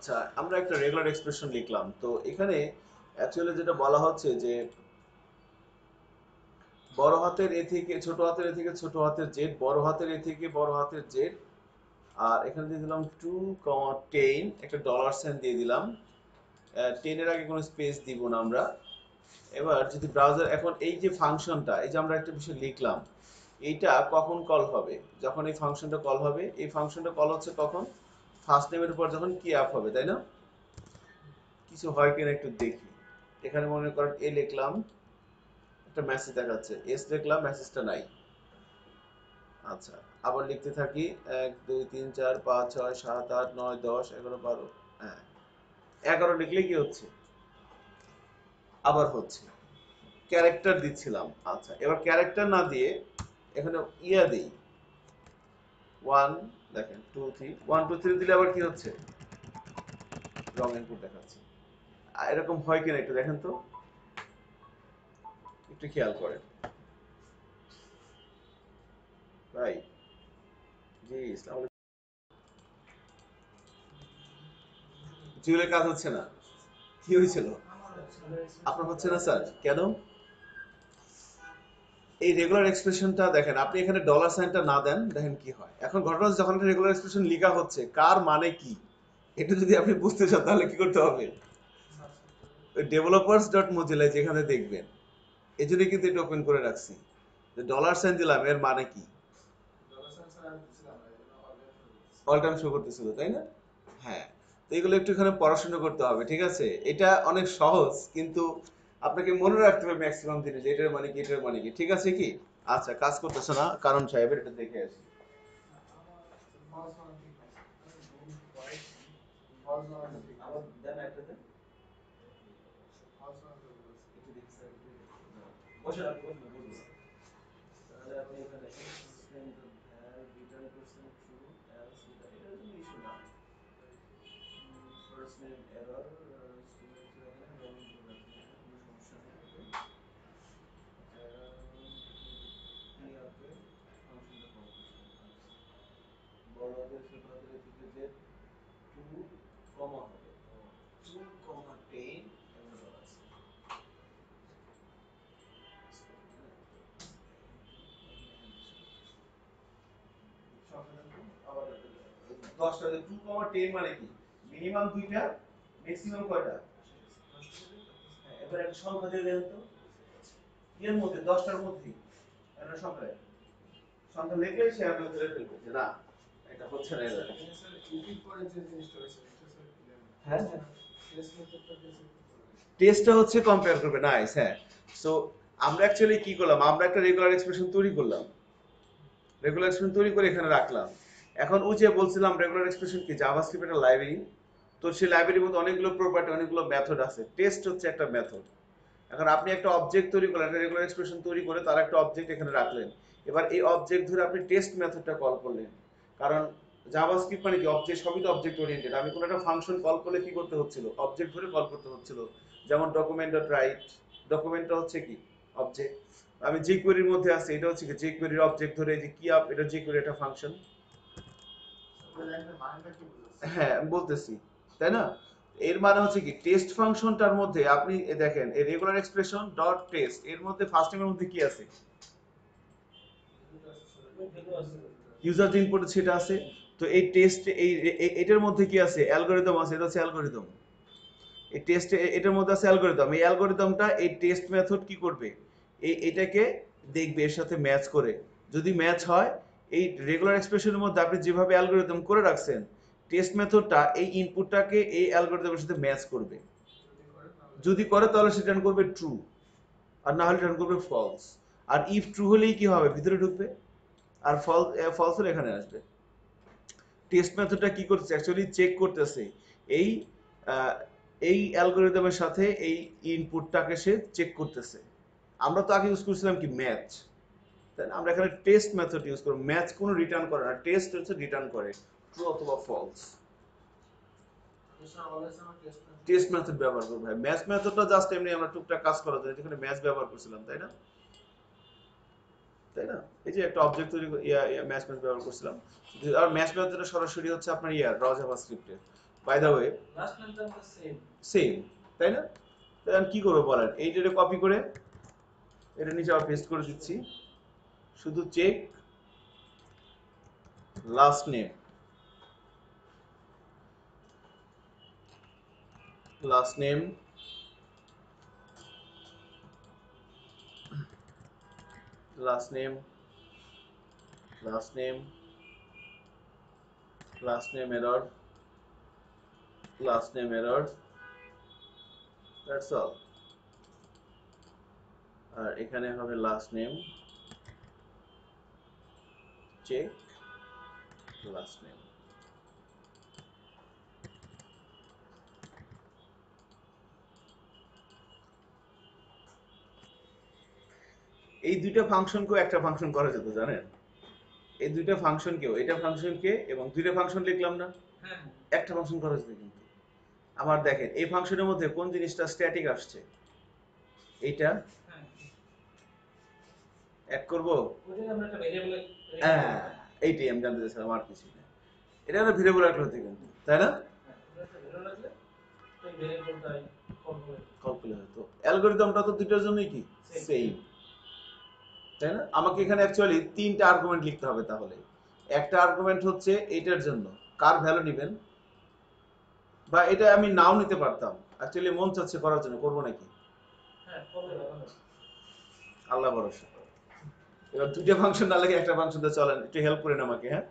আচ্ছা, আমরা একটা রেগুলার এক্সপ্রেশন লিখলাম, তো এখানে অ্যাকচুয়ালি যেটা বলা হচ্ছে যে বড় হাতের এ থেকে ছোট হাতের এ থেকে ছোট হাতের জেড, বড় হাতের এ থেকে বড় হাতের জেড, আর এখানে দিয়ে দিলাম 2,10, একটা ডলার সাইন দিয়ে দিলাম। 10 এর আগে কোনো স্পেস দিব না আমরা। এবার যদি ব্রাউজার, এখন এই যে ফাংশনটা, এই যে আমরা একটা বিষয় লিখলাম, এইটা কখন কল হবে? যখন এই ফাংশনটা কল হবে, এই ফাংশনটা কল হচ্ছে কখন? ফার্স্ট নেমের উপর যখন কি অ্যাপ হবে, তাই না? কিছু হয় কিনা একটু দেখি। এখানে মনে করেন এ লিখলাম, একটা মেসেজ দেখাচ্ছে, এস লিখলাম, মেসেজটা নাই। আচ্ছা, আবার লিখতে থাকি, 1 2 3 4 5 6 7 8 9 10 11 12, হ্যাঁ 11 লিখলে কি হচ্ছে? আবার হচ্ছে। ক্যারেক্টার দিচ্ছিলাম। আচ্ছা, এবার ক্যারেক্টার না দিয়ে এখানে ইয়া দিই, 1, দেখেন 2 3, 1 2 3 দিলে আবার কি হচ্ছে? রং ইনপুট দেখাচ্ছে। এরকম হয় কিনা একটু দেখেন তো, একটু খেয়াল করেন ভাই। জি, ইসলাম জিওলের কাজ হচ্ছে না, কি হয়েছিল? আপনার হচ্ছে না স্যার, কেন? এই রেগুলার এক্সপ্রেশনটা দেখেন, আপনি এখানে ডলার সাইনটা না দেন, দেখেন কি হয়। এখন ঘটনা হচ্ছে, যখন রেগুলার এক্সপ্রেশন লেখা হচ্ছে, কার মানে কি এটা যদি আপনি বুঝতে চান, তাহলে কি করতে হবে? ডেভেলপার্স ডট মজিলা যেখানে দেখবেন, এই জন্য কিন্তু এটা ওপেন করে রাখছি, যে ডলার সাইন দিলাম, এর মানে কি? অল টাইম শো করতেছিল, তাই না? হ্যাঁ, তো এগুলো একটু এখানে পড়াশোনা করতে হবে, ঠিক আছে? এটা অনেক সহজ, কিন্তু আপনাকে মনে রাখতে হবে ম্যাক্সিমাম জিনিস, এটার মানে কি, এটার মানে কি, ঠিক আছে কি? আচ্ছা, কাজ করতেছে না কারণ সাহেবের, এটা দেখে আসি। আবার দেন, একটা দেন। একটু দেখি স্যার, একটু দেখি। বসে আপনি বসে বসে। তাহলে আপনি এখানে extend the return person true else এটা এটার জন্য ইস্যু না। ফার্স্ট নেম এরর, স্টুডেন্ট এখানে রং ইনপুট আছে, কোনো সমস্যা নেই। ওকে, ইয়াতে ফাংশনটা কল করছে। বড় হাতের ছোট হাতের থেকে যে 2 কমা হবে, 2,10 এভাবে আছে। আবার 10টা, 2,10 মানে কি? মিনিমাম দুইটা, ম্যাক্সিমাম কয়টা? হ্যাঁ, এবার একটা সংখ্যা দিয়ে দেন তো, এর মধ্যে 10টার মধ্যে একটা সংখ্যা, সংখ্যা লিখলে সে আপনি ধরে ফেলবে যে না, এটা হচ্ছে না এরকম। হ্যাঁ হ্যাঁ, টেস্টটা হচ্ছে কম্পেয়ার করবে, নাইস, হ্যাঁ। সো আমরা অ্যাকচুয়ালি কি করলাম, আমরা একটা রেগুলার এক্সপ্রেশন তৈরি করলাম, রেগুলার এক্সপ্রেশন তৈরি করে এখানে রাখলাম। এখন ওই যে বলছিলাম রেগুলার এক্সপ্রেশন কি, জাভাস্ক্রিপ্ট একটা লাইব্রেরি, তো সেই লাইব্রেরির মধ্যে অনেকগুলো প্রপার্টি, অনেকগুলো মেথড আছে, টেস্ট হচ্ছে একটা মেথড। এখন আপনি একটা অবজেক্ট তৈরি করলেন, একটা রেগুলার এক্সপ্রেশন তৈরি করে তার একটা অবজেক্ট এখানে রাখলেন। এবার এই অবজেক্ট ধরে আপনি টেস্ট মেথডটা কল করলেন, কারণ জাভাস্ক্রিপ্ট মানে কি, অবজেক্ট, সবই তো অবজেক্ট ওরিয়েন্টেড। আমি কোনো একটা ফাংশন কল করলে কি করতে হচ্ছিল? অবজেক্ট ধরে কল করতে হচ্ছিল। যেমন ডকুমেন্ট ডট রাইট, ডকুমেন্টটা হচ্ছে কি, অবজেক্ট। আমি যে কোয়েরির মধ্যে আছে, এটা হচ্ছে কি যে কোয়েরির অবজেক্ট ধরে, যে কি আপ, এটা যে কোয়েরি একটা ফাংশন। হ্যাঁ, আমি বলতেছি, তাই না? এর মানে হচ্ছে কি, টেস্ট ফাংশনটার মধ্যে আপনি দেখেন, এই রেগুলার এক্সপ্রেশন ডট টেস্ট, এর মধ্যে ফার্স্ট টাইমের মধ্যে কি আছে? ইউজার যে ইনপুট সেটা আছে। তো এই টেস্ট, এটার মধ্যে কি আছে? অ্যালগরিদম আছে, এটা হচ্ছে অ্যালগরিদম। এই টেস্ট, এটার মধ্যে আছে অ্যালগরিদম। এই অ্যালগরিদমটা এই টেস্ট মেথড কি করবে, এটাকে দেখবে এর সাথে ম্যাচ করে। যদি ম্যাচ হয়, এই রেগুলার এক্সপ্রেশনের মধ্যে আপনি যেভাবে অ্যালগরিদম করে রাখছেন, টেস্ট মেথডটা এই ইনপুটটাকে এই অ্যালগরিদমের সাথে ম্যাচ করবে। যদি করে তাহলে সে রিটার্ন করবে ট্রু, আর না হলে রিটার্ন করবে ফলস। আর ইফ ট্রু হলেই কি হবে, ভিতরে ঢুকবে, আর ফলস হলে এখানে আসবে। টেস্ট মেথডটা কি করতেছে, অ্যাকচুয়ালি চেক করতেছে এই আহ, এই অ্যালগরিদমের সাথে এই ইনপুটটাকে সে চেক করতেছে। আমরা তো আগে ইউজ করছিলাম কি, ম্যাচ, তাই না? আমরা এখানে টেস্ট মেথড ইউজ করব, ম্যাচ কোনো রিটার্ন করে না, টেস্ট হচ্ছে রিটার্ন করে ট্রু অথবা ফলস। টেস্ট মেথড ব্যবহার করব, ভাই ম্যাচ মেথডটা জাস্ট এমনি আমরা টুকটাক কাজ করার জন্য যেখানে ম্যাচ ব্যবহার করছিলাম, তাই না? তাই না? এই যে একটা অবজেক্ট তৈরি ম্যাচ ব্যবহার করছিলাম। আর ম্যাচ মেথডটা সরাসরি হচ্ছে আপনার র জাভাস্ক্রিপ্টে। By the way last name তো সেম। সেম, তাই না? তাহলে আমি কি করবো বলেন, এইটারে কপি করে এটা নিচে আবার পেস্ট করে দিচ্ছি, শুধু check last name, last name, last name, last name, last name error, last name error, that's all. আর এখানে হবে last name, check last name. এই দুইটা ফাংশনকেও একটা ফাংশন করা যেত জানেন, এই দুইটা ফাংশনকেও, এটা ফাংশনকে এবং দুইটা ফাংশন লিখলাম না, হ্যাঁ একটা ফাংশন করা যেত কিন্তু। আবার দেখেন এই ফাংশনের মধ্যে কোন জিনিসটা স্ট্যাটিক আসছে, এইটা হ্যাঁ, এক করব, ওইটাই আমরা একটা ভেরিয়েবলে হ্যাঁ এইটাই আমি জানতে চাইছিলাম, আর কিছু না। এটা একটা ভেরিয়েবল রাখলে হতো কিন্তু, তাই না? হ্যাঁ, ওটা একটা ভেরিয়েবল রাখলে ওই ভেরিয়েবলটাই কল করে কল করলে হতো। অ্যালগরিদমটা তো দুইটার জন্যই কি সেম, তাই না? আমাকে এখানে অ্যাকচুয়ালি তিনটা আর্গুমেন্ট লিখতে হবে তাহলে। একটা আর্গুমেন্ট হচ্ছে এইটার জন্য কার ভ্যালু নেবেন, বা এটা আমি নাও নিতে পারতাম, অ্যাকচুয়ালি মন চাচ্ছে করার জন্য, করবো নাকি? হ্যাঁ করলে ভালো। আল্লাহ ভরসা। এবার দুইটা ফাংশন না লাগে একটা ফাংশন দিয়ে চলেন, একটু হেল্প করেন আমাকে, হ্যাঁ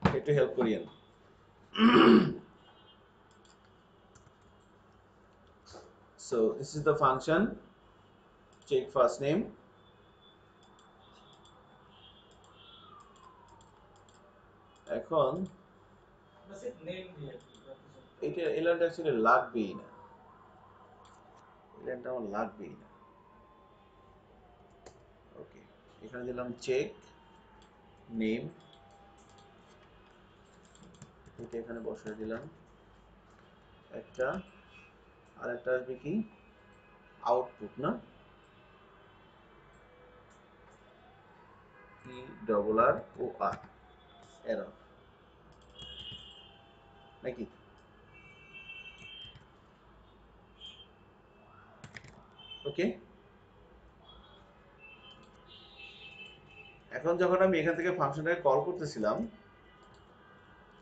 একটু হেল্প করিয়েন। So this is the function check first name. এখন বাস এক নেম দিয়ে আর কি, বা কিছু একটা। এটা এলাইনটা অ্যাকচুয়ালি লাগবেই না, এলাইনটা আমার লাগবেই না। ওকে, এখানে দিলাম চেক নেম, এটা এখানে বসায় দিলাম একটা, আর একটা আসবে কি আউটপুট, না ই ডবল আর ও আর, এরর নাকি? ওকে, এখন যখন আমি এখান থেকে ফাংশনটাকে কল করতেছিলাম,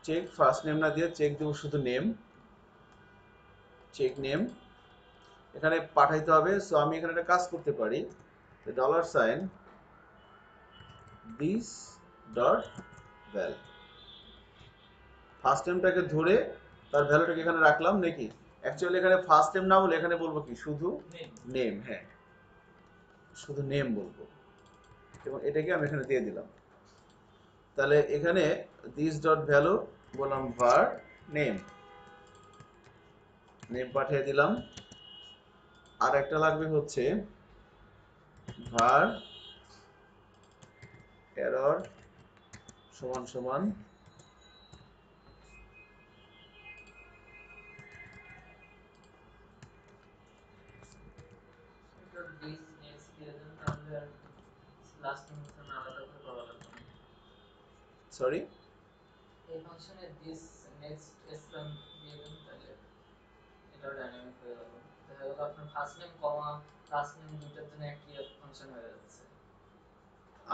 চেক ফার্স্ট নেম না দিয়ে চেক দেবো শুধু নেম, চেক নেম এখানে পাঠাইতে হবে। সো আমি এখানে একটা কাজ করতে পারি, dollar sign this dot val, first নেমটাকে ধরে তার ভ্যালুটাকে এখানে রাখলাম নাকি? অ্যাকচুয়ালি এখানে ফার্স্ট নেম না বলে এখানে বলবো কি শুধু নেম। নেম, হ্যাঁ শুধু নেম বলবো, এবং এটাকে আমি এখানে দিয়ে দিলাম। তাহলে এখানে দিস ডট ভ্যালু বললাম var নেম, নেম পাঠিয়ে দিলাম। আর একটা লাগবে হচ্ছে var error সমান সমান এটা দিস নেক্সট দিয়ে দেন, তাহলে আর লাস্ট নেমের জন্য আলাদা করে করা লাগবে না। সরি এই ফাংশনে দিস নেক্সট এসএম দিয়ে দেন, তাহলে এটাও ডাইনামিক হয়ে গেল। দেখা গেল আপনার ফার্স্ট নেম কমা লাস্ট নেম দুইটার জন্য একই ফাংশন হয়ে যাচ্ছে।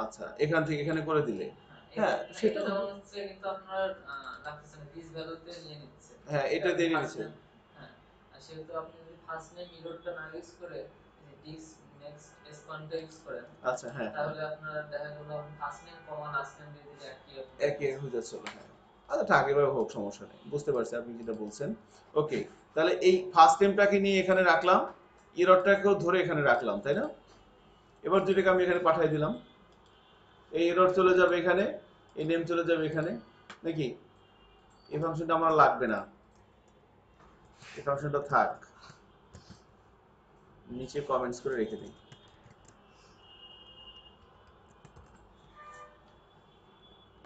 আচ্ছা, এখান থেকে এখানে করে দিলে, হ্যাঁ এটা সেটা যেমন হচ্ছে, কিন্তু আপনার লাগতেছে না, দিস ভ্যালুতে নিয়ে নিচ্ছে। হ্যাঁ এটা দিয়ে নিয়েছে। হ্যাঁ, আর সেহেতু আপনি যদি ফার্স্ট নেম ইরোডটা না ইউজ করে দিস নেক্সট এসকনটা ইউজ করেন, আচ্ছা হ্যাঁ, তাহলে আপনার দেখা গেল ফার্স্ট নেম কমা লাস্ট নেম দিয়ে দিলে একই একই হয়ে যাচ্ছে, হ্যাঁ আচ্ছা থাক, এবার হোক, সমস্যা নেই, বুঝতে পারছি আপনি যেটা বলছেন। ওকে, তাহলে এই ফার্স্ট নেমটাকে নিয়ে এখানে রাখলাম, এররটাকেও ধরে এখানে রাখলাম, তাই না? এবার দুইটাকে আমি এখানে পাঠিয়ে দিলাম, এই এরর চলে যাবে এখানে, এই নেম চলে যাবে এখানে নাকি? এই ফাংশনটা আমার লাগবে না, এই ফাংশনটা থাক, নিচে কমেন্টস করে রেখে দিই।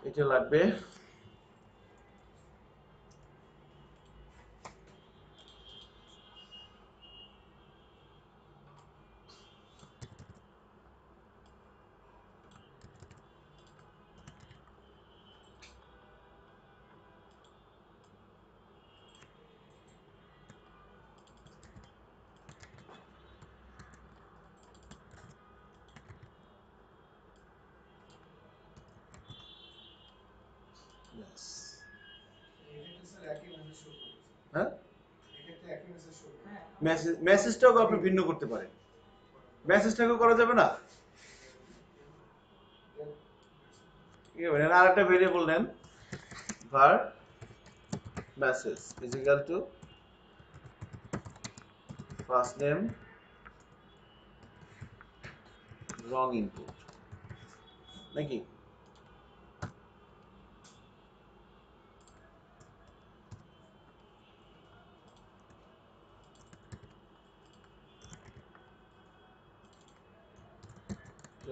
এটা লাগবে। Yes. এক্ষেত্রে স্যার একই মেসেজ শো করবে স্যার। হ্যাঁ, এক্ষেত্রে একই মেসেজ শো করবে। মেসেজটাও আপনি ভিন্ন করতে পারেন। মেসেজটাকেও করা যাবে না? কি হবে? আর একটা ভেরিয়েবল নেন, var message is equal to first name wrong input, নাকি?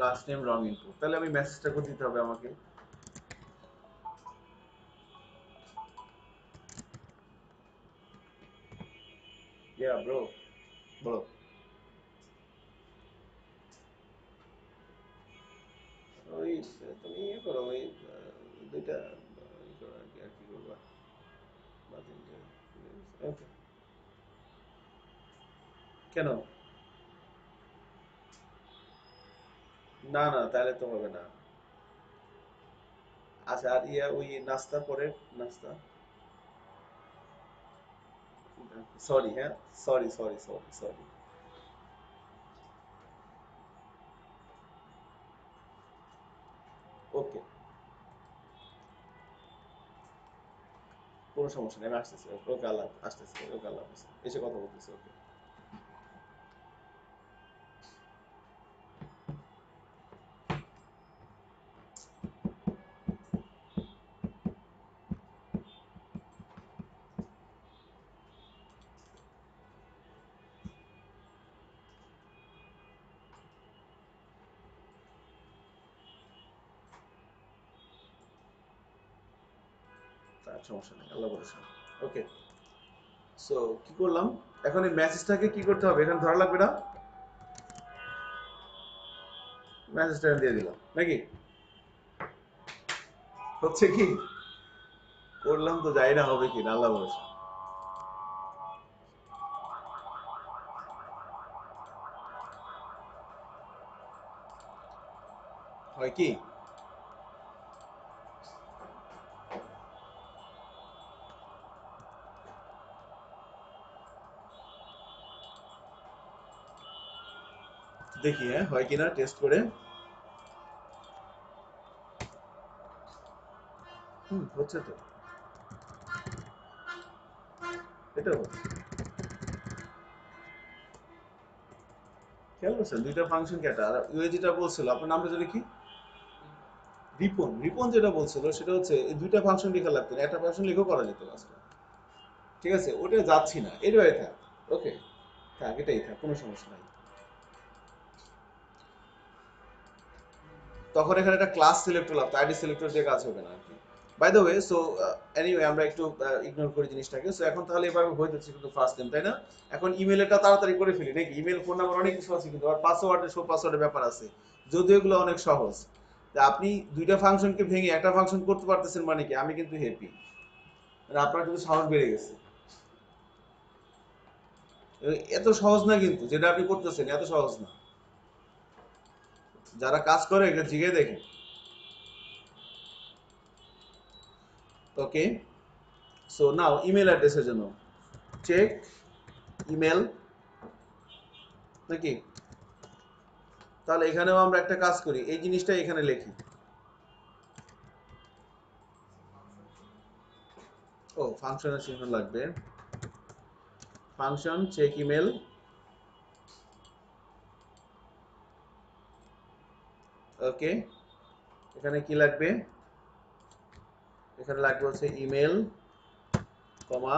লাস্ট নেম রং ইনপুট, তাহলে আমি মেসেজটা করে দিতে হবে আমাকে। ইয়া ব্রো, বলো। ওই তুমি ইয়ে করো, ওই দুইটা ই করো আর কি, আর কি করবা, ওকে। কেন? না না, তাহলে তো হবে না। আচ্ছা, আর ইয়া ওই নাস্তা পরে, নাস্তা, সরি, হ্যাঁ, সরি সরি সরি সরি। ওকে, কোনো সমস্যা নেই, আমি আসতেছি। ওকে, আল্লাহ, আসতেছি। ওকে, আল্লাহ হাফেজ। এসে কথা বলতেছি। ওকে। তার সমস্যা নেই, আল্লাহ বলেছেন। ওকে, সো কি করলাম এখন? এই মেসেজটাকে কি করতে হবে? এখানে ধরা লাগবে না, মেসেজটা দিয়ে দিলাম নাকি? হচ্ছে কি করলাম তো, যাই না হবে কি না, আল্লাহ বলেছেন। হয় কি, দেখি হ্যাঁ হয় কিনা টেস্ট করে। হচ্ছে তো, এটা হচ্ছে। খেয়াল করছেন দুইটা ফাংশন কি একটা, আর ইউ যেটা বলছিল আপনার নামটা যদি কি, রিপন, রিপন যেটা বলছিল সেটা হচ্ছে এই দুইটা ফাংশন লেখা লাগতো না, একটা ফাংশন লিখেও করা যেত কাজটা। ঠিক আছে, ওটা যাচ্ছি না, এটাই থাক। ওকে, থাক, এটাই থাক, কোনো সমস্যা নাই। তখন এখানে একটা ক্লাস সিলেক্ট করলাম, আইডি সিলেক্টর দিয়ে কাজ হবে না আর কি। By the way, so anyway আমরা একটু ইগনোর করি জিনিসটাকে। সো এখন তাহলে এভাবে হয়ে যাচ্ছে কিন্তু ফার্স্ট নেম, তাই না? এখন ইমেলটা তাড়াতাড়ি করে ফেলি নাকি? ইমেল, ফোন নাম্বার অনেক কিছু আছে, কিন্তু আর পাসওয়ার্ডের শো পাসওয়ার্ডের ব্যাপার আছে, যদিও এগুলো অনেক সহজ। তা আপনি দুইটা ফাংশনকে ভেঙে একটা ফাংশন করতে পারতেছেন মানে কি, আমি কিন্তু হ্যাপি, মানে আপনার কিন্তু সাহস বেড়ে গেছে। এত সহজ না কিন্তু, যেটা আপনি করতেছেন এত সহজ না। যারা কাজ করে এটা জিগে দেখেন। ওকে, সো নাও ইমেল অ্যাড্রেসের জন্য চেক ইমেল নাকি? তাহলে এখানেও আমরা একটা কাজ করি, এই জিনিসটা এখানে লিখি। ও, ফাংশনের চিহ্ন লাগবে, ফাংশন চেক ইমেল। ওকে, এখানে কি লাগবে? এখানে লাগবে হচ্ছে ইমেল কমা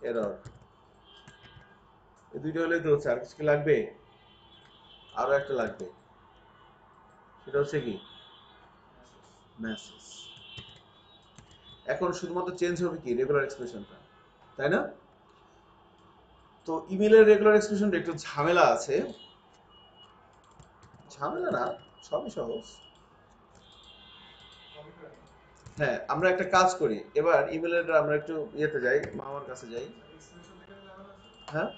এরর। এই দুইটা হলেই তো হচ্ছে, আর কিছু কি লাগবে? আরো একটা লাগবে, সেটা হচ্ছে কি মেসেজ। এখন শুধুমাত্র চেঞ্জ হবে কি রেগুলার এক্সপ্রেশনটা, তাই না? তো ইমেলের রেগুলার এক্সপ্রেশনটা একটু ঝামেলা আছে। ঝামেলা না, সবই সহজ। হ্যাঁ, আমরা একটা কাজ করি এবার, ইমেলের আমরা একটু ইয়েতে যাই, মামার কাছে যাই। হ্যাঁ,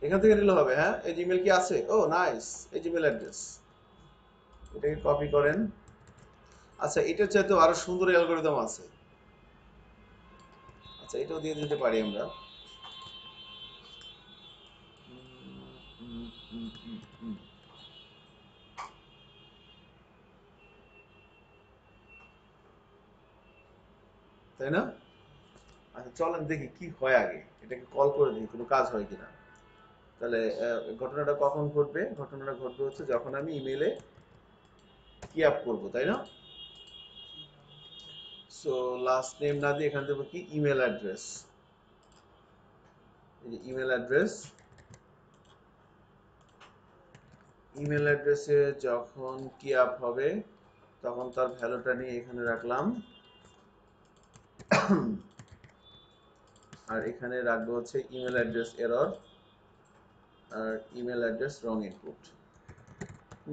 এখান থেকে নিলে হবে। হ্যাঁ, এই জিমেল কি আছে? ও নাইস, এই জিমেল অ্যাড্রেস, এটাকে কপি করেন, আচ্ছা, এটার চাইতে আরো সুন্দর অ্যালগরিদম আছে। আচ্ছা, এটাও দিয়ে দিতে পারি আমরা। উম, উম, উম, উম, তাই না? আচ্ছা, চলেন দেখি কি হয় আগে, এটাকে কল করে দেখি কোনো কাজ হয় কিনা। তাহলে ঘটনাটা কখন ঘটবে? ঘটনাটা ঘটবে হচ্ছে যখন আমি ইমেলে কি আপ করবো, তাই না? সো লাস্ট নেম না দিয়ে এখান থেকে কি email address, email address, email অ্যাড্রেসে যখন কি আপ হবে তখন তার ভ্যালুটা নিয়ে এখানে রাখলাম, আর এখানে রাখবো হচ্ছে ইমেল অ্যাড্রেস এরর আর ইমেল অ্যাড্রেস রং ইনপুট।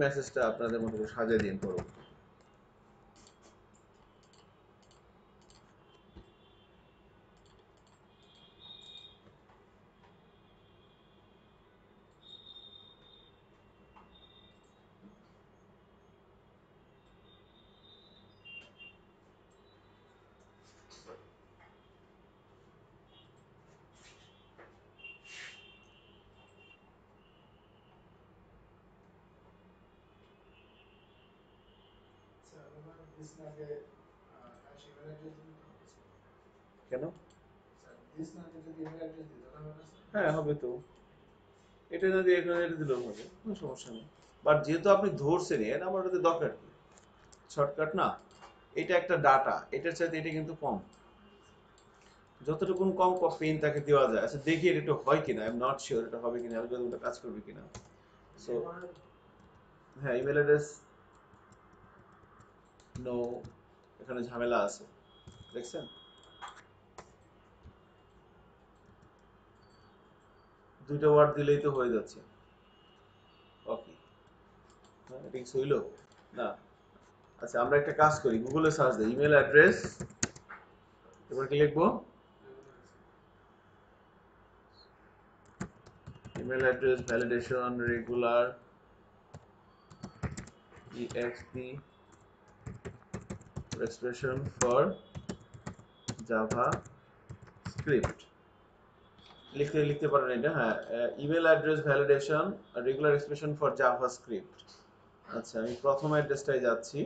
মেসেজটা আপনাদের মতো করে সাজিয়ে দিন করুন। স্যার আমার দিস নাকে হ্যাশ ইমেল অ্যাড্রেস দিলে তো হবে স্যার? কেন? স্যার দিস নাকে যদি ইমেল অ্যাড্রেস দিই তাহলে হবে না স্যার? হ্যাঁ, হবে তো। এটা যদি এখানে এটা দিলেও হবে, কোনো সমস্যা নেই। বাট যেহেতু আপনি ধরছেন, এর আমার ওটাতে দরকার কি? শর্টকাট না, এটা একটা ডাটা, এটার চাইতে এটা কিন্তু কম, যতটুকু কম পেন তাকে দেওয়া যায়। আচ্ছা, দেখি এটা একটু হয় কিনা, আই এম নট শিওর এটা হবে কিনা, অ্যালগরিদমটা কাজ করবে কিনা। সো হ্যাঁ, ইমেল অ্যাড্রেস নো, এখানে ঝামেলা আছে, দেখছেন? দুইটা ওয়ার্ড দিলেই তো হয়ে যাচ্ছে। ওকে, হ্যাঁ, এটা কি হইল না? আচ্ছা, আমরা একটা কাজ করি, গুগলে সার্চ দিই ইমেল অ্যাড্রেস, এবার কি লিখবো? Email address validation regular exp expression for Java script লিখতে লিখতে পারেন এটা। হ্যাঁ, email address validation regular expression for Java script. আচ্ছা, আমি প্রথম অ্যাড্রেসটাই যাচ্ছি।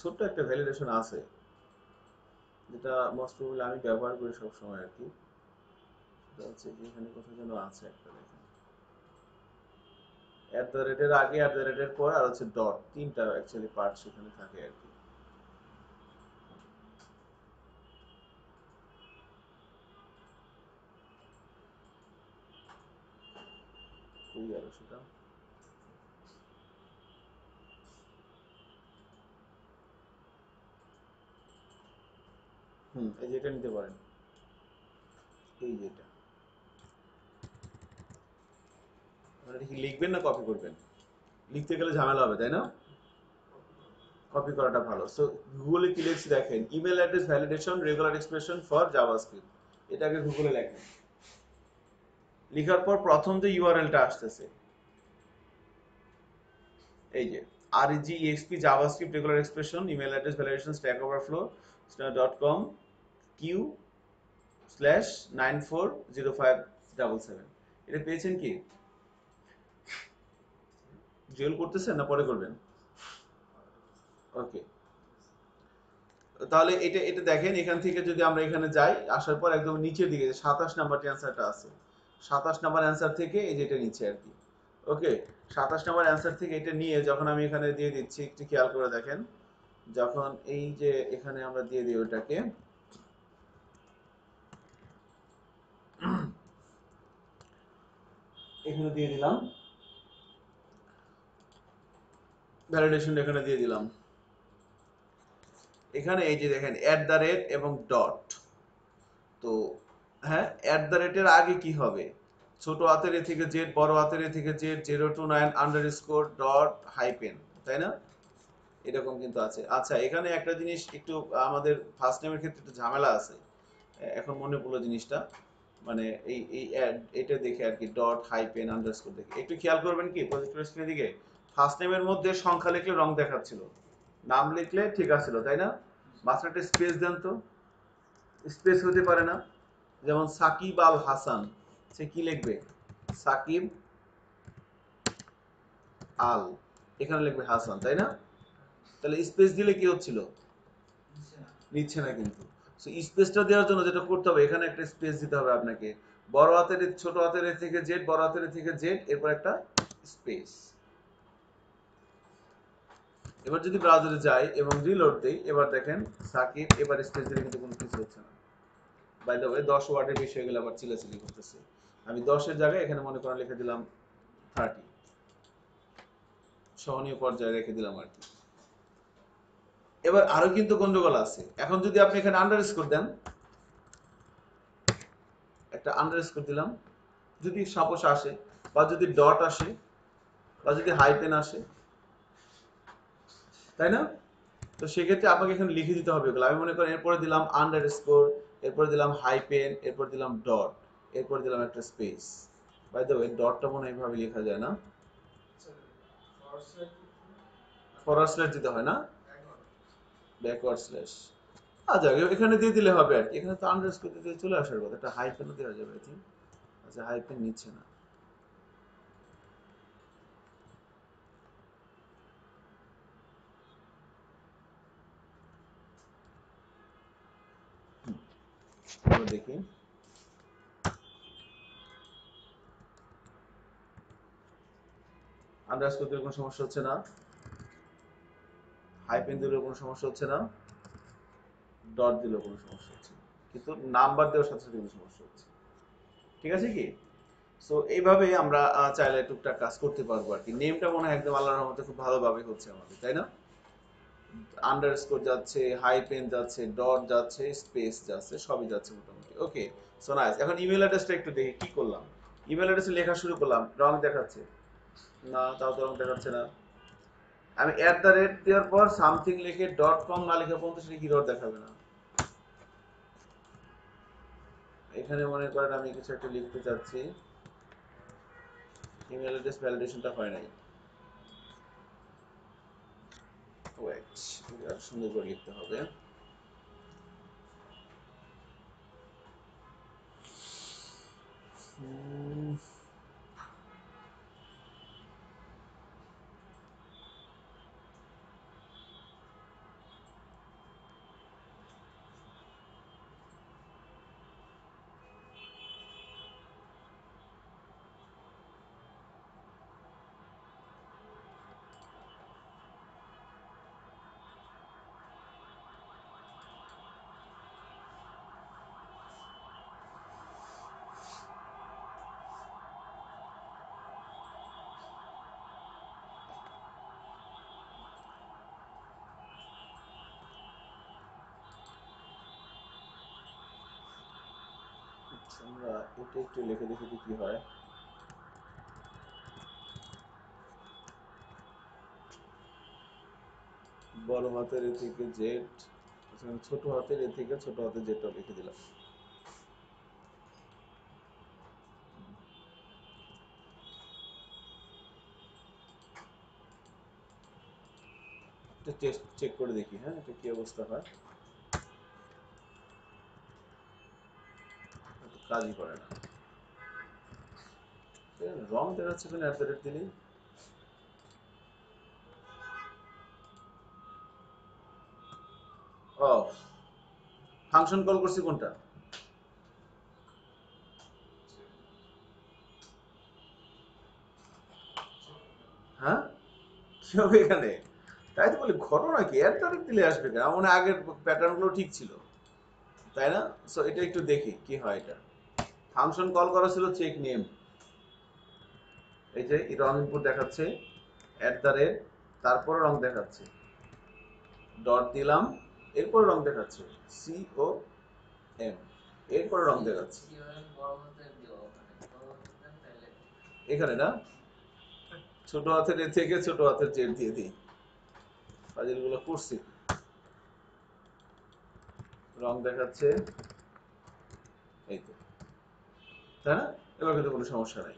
ছোট্ট একটা ভ্যালিডেশন আছে যেটা মোস্ট প্রবাবলি আমি ব্যবহার করি সব সময় আর কি। সেটা হচ্ছে কি, এখানে কোথাও যেন আছে একটা, দেখেন, এট দ্য রেটের আগে, এট দ্য রেটের পর, আর হচ্ছে ডট, তিনটা অ্যাকচুয়ালি পার্ট সেখানে থাকে আর কি। কই গেল সেটা? এই যেটা নিতে পারেন, এই যেটা। মানে কি লিখবেন না কপি করবেন? লিখতে গেলে ঝামেলা হবে, তাই না? কপি করাটা ভালো। সো গুগলে কি লিখছি দেখেন, email address validation regular expression for JavaScript, এটাকে গুগলে লেখেন। লেখার পর প্রথম যে ইউআরএলটা আসতেছে, এই যে regexp javascript regular expression email address validation stack overflow .com q/940577, এটা পেয়েছেন কি? জেল করতেছেন না পরে করবেন? ওকে, তাহলে এটা এটা দেখেন, এখান থেকে যদি আমরা এখানে যাই, আসার পর একদম নিচের দিকে 27 নাম্বার যে অ্যান্সারটা আছে, 27 নাম্বার অ্যান্সার থেকে এই যে এটা নিচে আর কি। ওকে, 27 নাম্বার অ্যান্সার থেকে এটা নিয়ে যখন আমি এখানে দিয়ে দিচ্ছি, একটু খেয়াল করে দেখেন, যখন এই যে এখানে আমরা দিয়ে দিই ওটাকে, এখানে দিয়ে দিলাম ভ্যালিডেশন, এখানে দিয়ে দিলাম, এখানে এই যে দেখেন এট দ্য রেট এবং ডট। তো হ্যাঁ, এট দ্য রেটের আগে কি হবে? ছোট হাতের এ থেকে জেড, বড় হাতের এ থেকে জেড, 029 আন্ডারস্কোর ডট হাইপেন, তাই না? এরকম কিন্তু আছে। আচ্ছা, এখানে একটা জিনিস একটু আমাদের ফার্স্ট নেমের ক্ষেত্রে একটু ঝামেলা আছে, এখন মনে পড়লো জিনিসটা, মানে এই এটা দেখে আর কি, ডট হাইপেন আন্ডারস্কোর দেখে একটু খেয়াল করবেন কি প্রজেক্টের স্ক্রিনের দিকে। ফার্স্ট নেমের মধ্যে সংখ্যা লিখলে রং দেখাচ্ছিল, নাম লিখলে ঠিক আছিল, তাই না? মাঝখানে একটা স্পেস দেন তো, স্পেস হতে পারে না? যেমন সাকিব আল হাসান, সে কি লিখবে? সাকিব আল, এখানে লিখবে হাসান, তাই না? তাহলে স্পেস দিলে কি হচ্ছিল? নিচ্ছে না কিন্তু। সো স্পেসটা দেওয়ার জন্য যেটা করতে হবে, এখানে একটা স্পেস দিতে হবে আপনাকে। বড় হাতের ছোট হাতের থেকে জেড, বড় হাতের থেকে জেড, এরপর একটা স্পেস। এবার যদি ব্রাউজারে যাই এবং রিলোড দেই, এবার দেখেন সাকিব, এবার স্পেস দিলে কিন্তু কোনো কিছু হচ্ছে না। বাই দ্য ওয়ে 10 ওয়ার্ডের বেশি হয়ে গেলে আবার চিল্লাচিল্লি করতেছে। আমি 10 এর জায়গায় এখানে মনে করেন লিখে দিলাম 30, সহনীয় পর্যায়ে রেখে দিলাম আর কি। এবার আরো কিন্তু গন্ডগোল আছে। এখন যদি আপনি এখানে আন্ডারস্কোর দেন, একটা আন্ডারস্কোর দিলাম, যদি সাপোজ আসে, বা যদি ডট আসে, বা যদি হাইপেন আসে, তাই না? তো সেক্ষেত্রে আপনাকে এখানে লিখে দিতে হবে এগুলো। আমি মনে করেন এরপরে দিলাম আন্ডারস্কোর, এরপরে দিলাম হাইপেন, এরপর দিলাম ডট, এরপর দিলাম একটা স্পেস। বাই দ্য ওয়ে ডটটা মনে হয় এইভাবে লেখা যায় না, ফরওয়ার্ড স্ল্যাশ দিতে হয় না, ব্যাকওয়ার্ড স্ল্যাশ। আচ্ছা এখানে দিয়ে দিলে হবে আর কি। এখানে তো আন্ডারস্কোর দিয়ে চলে আসার কথা, একটা হাইপেনও দেওয়া যাবে আই থিঙ্ক। আচ্ছা হাইপেন নিচ্ছে না। এবার দেখি আন্ডারস্কোর দিলে কোনো সমস্যা হচ্ছে না, হাইপেন দিলেও কোনো সমস্যা হচ্ছে না, ডট দিলেও কোনো সমস্যা হচ্ছে না, কিন্তু নাম্বার দেওয়ার সাথে সাথে কোনো সমস্যা হচ্ছে। ঠিক আছে কি? সো এইভাবে আমরা চাইলে টুকটাক কাজ করতে পারবো আর কি। নেমটা মনে হয় একদম আল্লাহর রহমতে খুব ভালোভাবে হচ্ছে আমাদের, তাই না? আন্ডারস্কোর যাচ্ছে, হাইপেন যাচ্ছে, ডট যাচ্ছে, স্পেস যাচ্ছে, সবই যাচ্ছে মোটামুটি। ওকে, সো নাইস। এখন ইমেল অ্যাড্রেসটা একটু দেখি কি করলাম। ইমেল অ্যাড্রেসে লেখা শুরু করলাম, রং দেখাচ্ছে না, তাও তো রং দেখাচ্ছে না। আমি এট দ্য রেট দেওয়ার পর সামথিং লিখে ডট কম না লিখে পর্যন্ত সেটা কি দেখাবে না। এখানে মনে করেন আমি কিছু একটা লিখতে চাচ্ছি, ইমেল অ্যাড্রেস ভ্যালিডেশনটা হয় নাই। ওয়েট, আর সুন্দর করে লিখতে হবে। আমরা এটা একটু লিখে দেখি কি হয়। বড় হাতের এ থেকে জেড, ছোট হাতের এ থেকে ছোট হাতের জেডটা লিখে দিলাম। টেস্ট চেক করে দেখি, হ্যাঁ এটা কি অবস্থা হয়। কাজই করে না, রং দেখাচ্ছে কেন অ্যাট দ্য রেট দিলেই। ও, ফাংশন কল করছি কোনটা? হ্যাঁ, কি হবে এখানে? তাই তো বলি ঘটনা কি, অ্যাট দ্য রেট দিলে আসবে কেন? আমার মনে হয় আগের প্যাটার্ন গুলো ঠিক ছিল, তাই না? সো এটা একটু দেখি কি হয়। এটা ফাংশন কল করা ছিল চেক নেম, এই যে রং ইনপুট দেখাচ্ছে, অ্যাট দ্য রেট, তারপরে রং দেখাচ্ছে, ডট দিলাম, এরপর রং দেখাচ্ছে সি ও এম, এরপর রং দেখাচ্ছে এখানে না, ছোট হাতের এ থেকে ছোট হাতের জেড দিয়ে দিই, ফাজিল গুলো করছি। রং দেখাচ্ছে এই তো, তাই না? এবার কিন্তু কোনো সমস্যা নাই।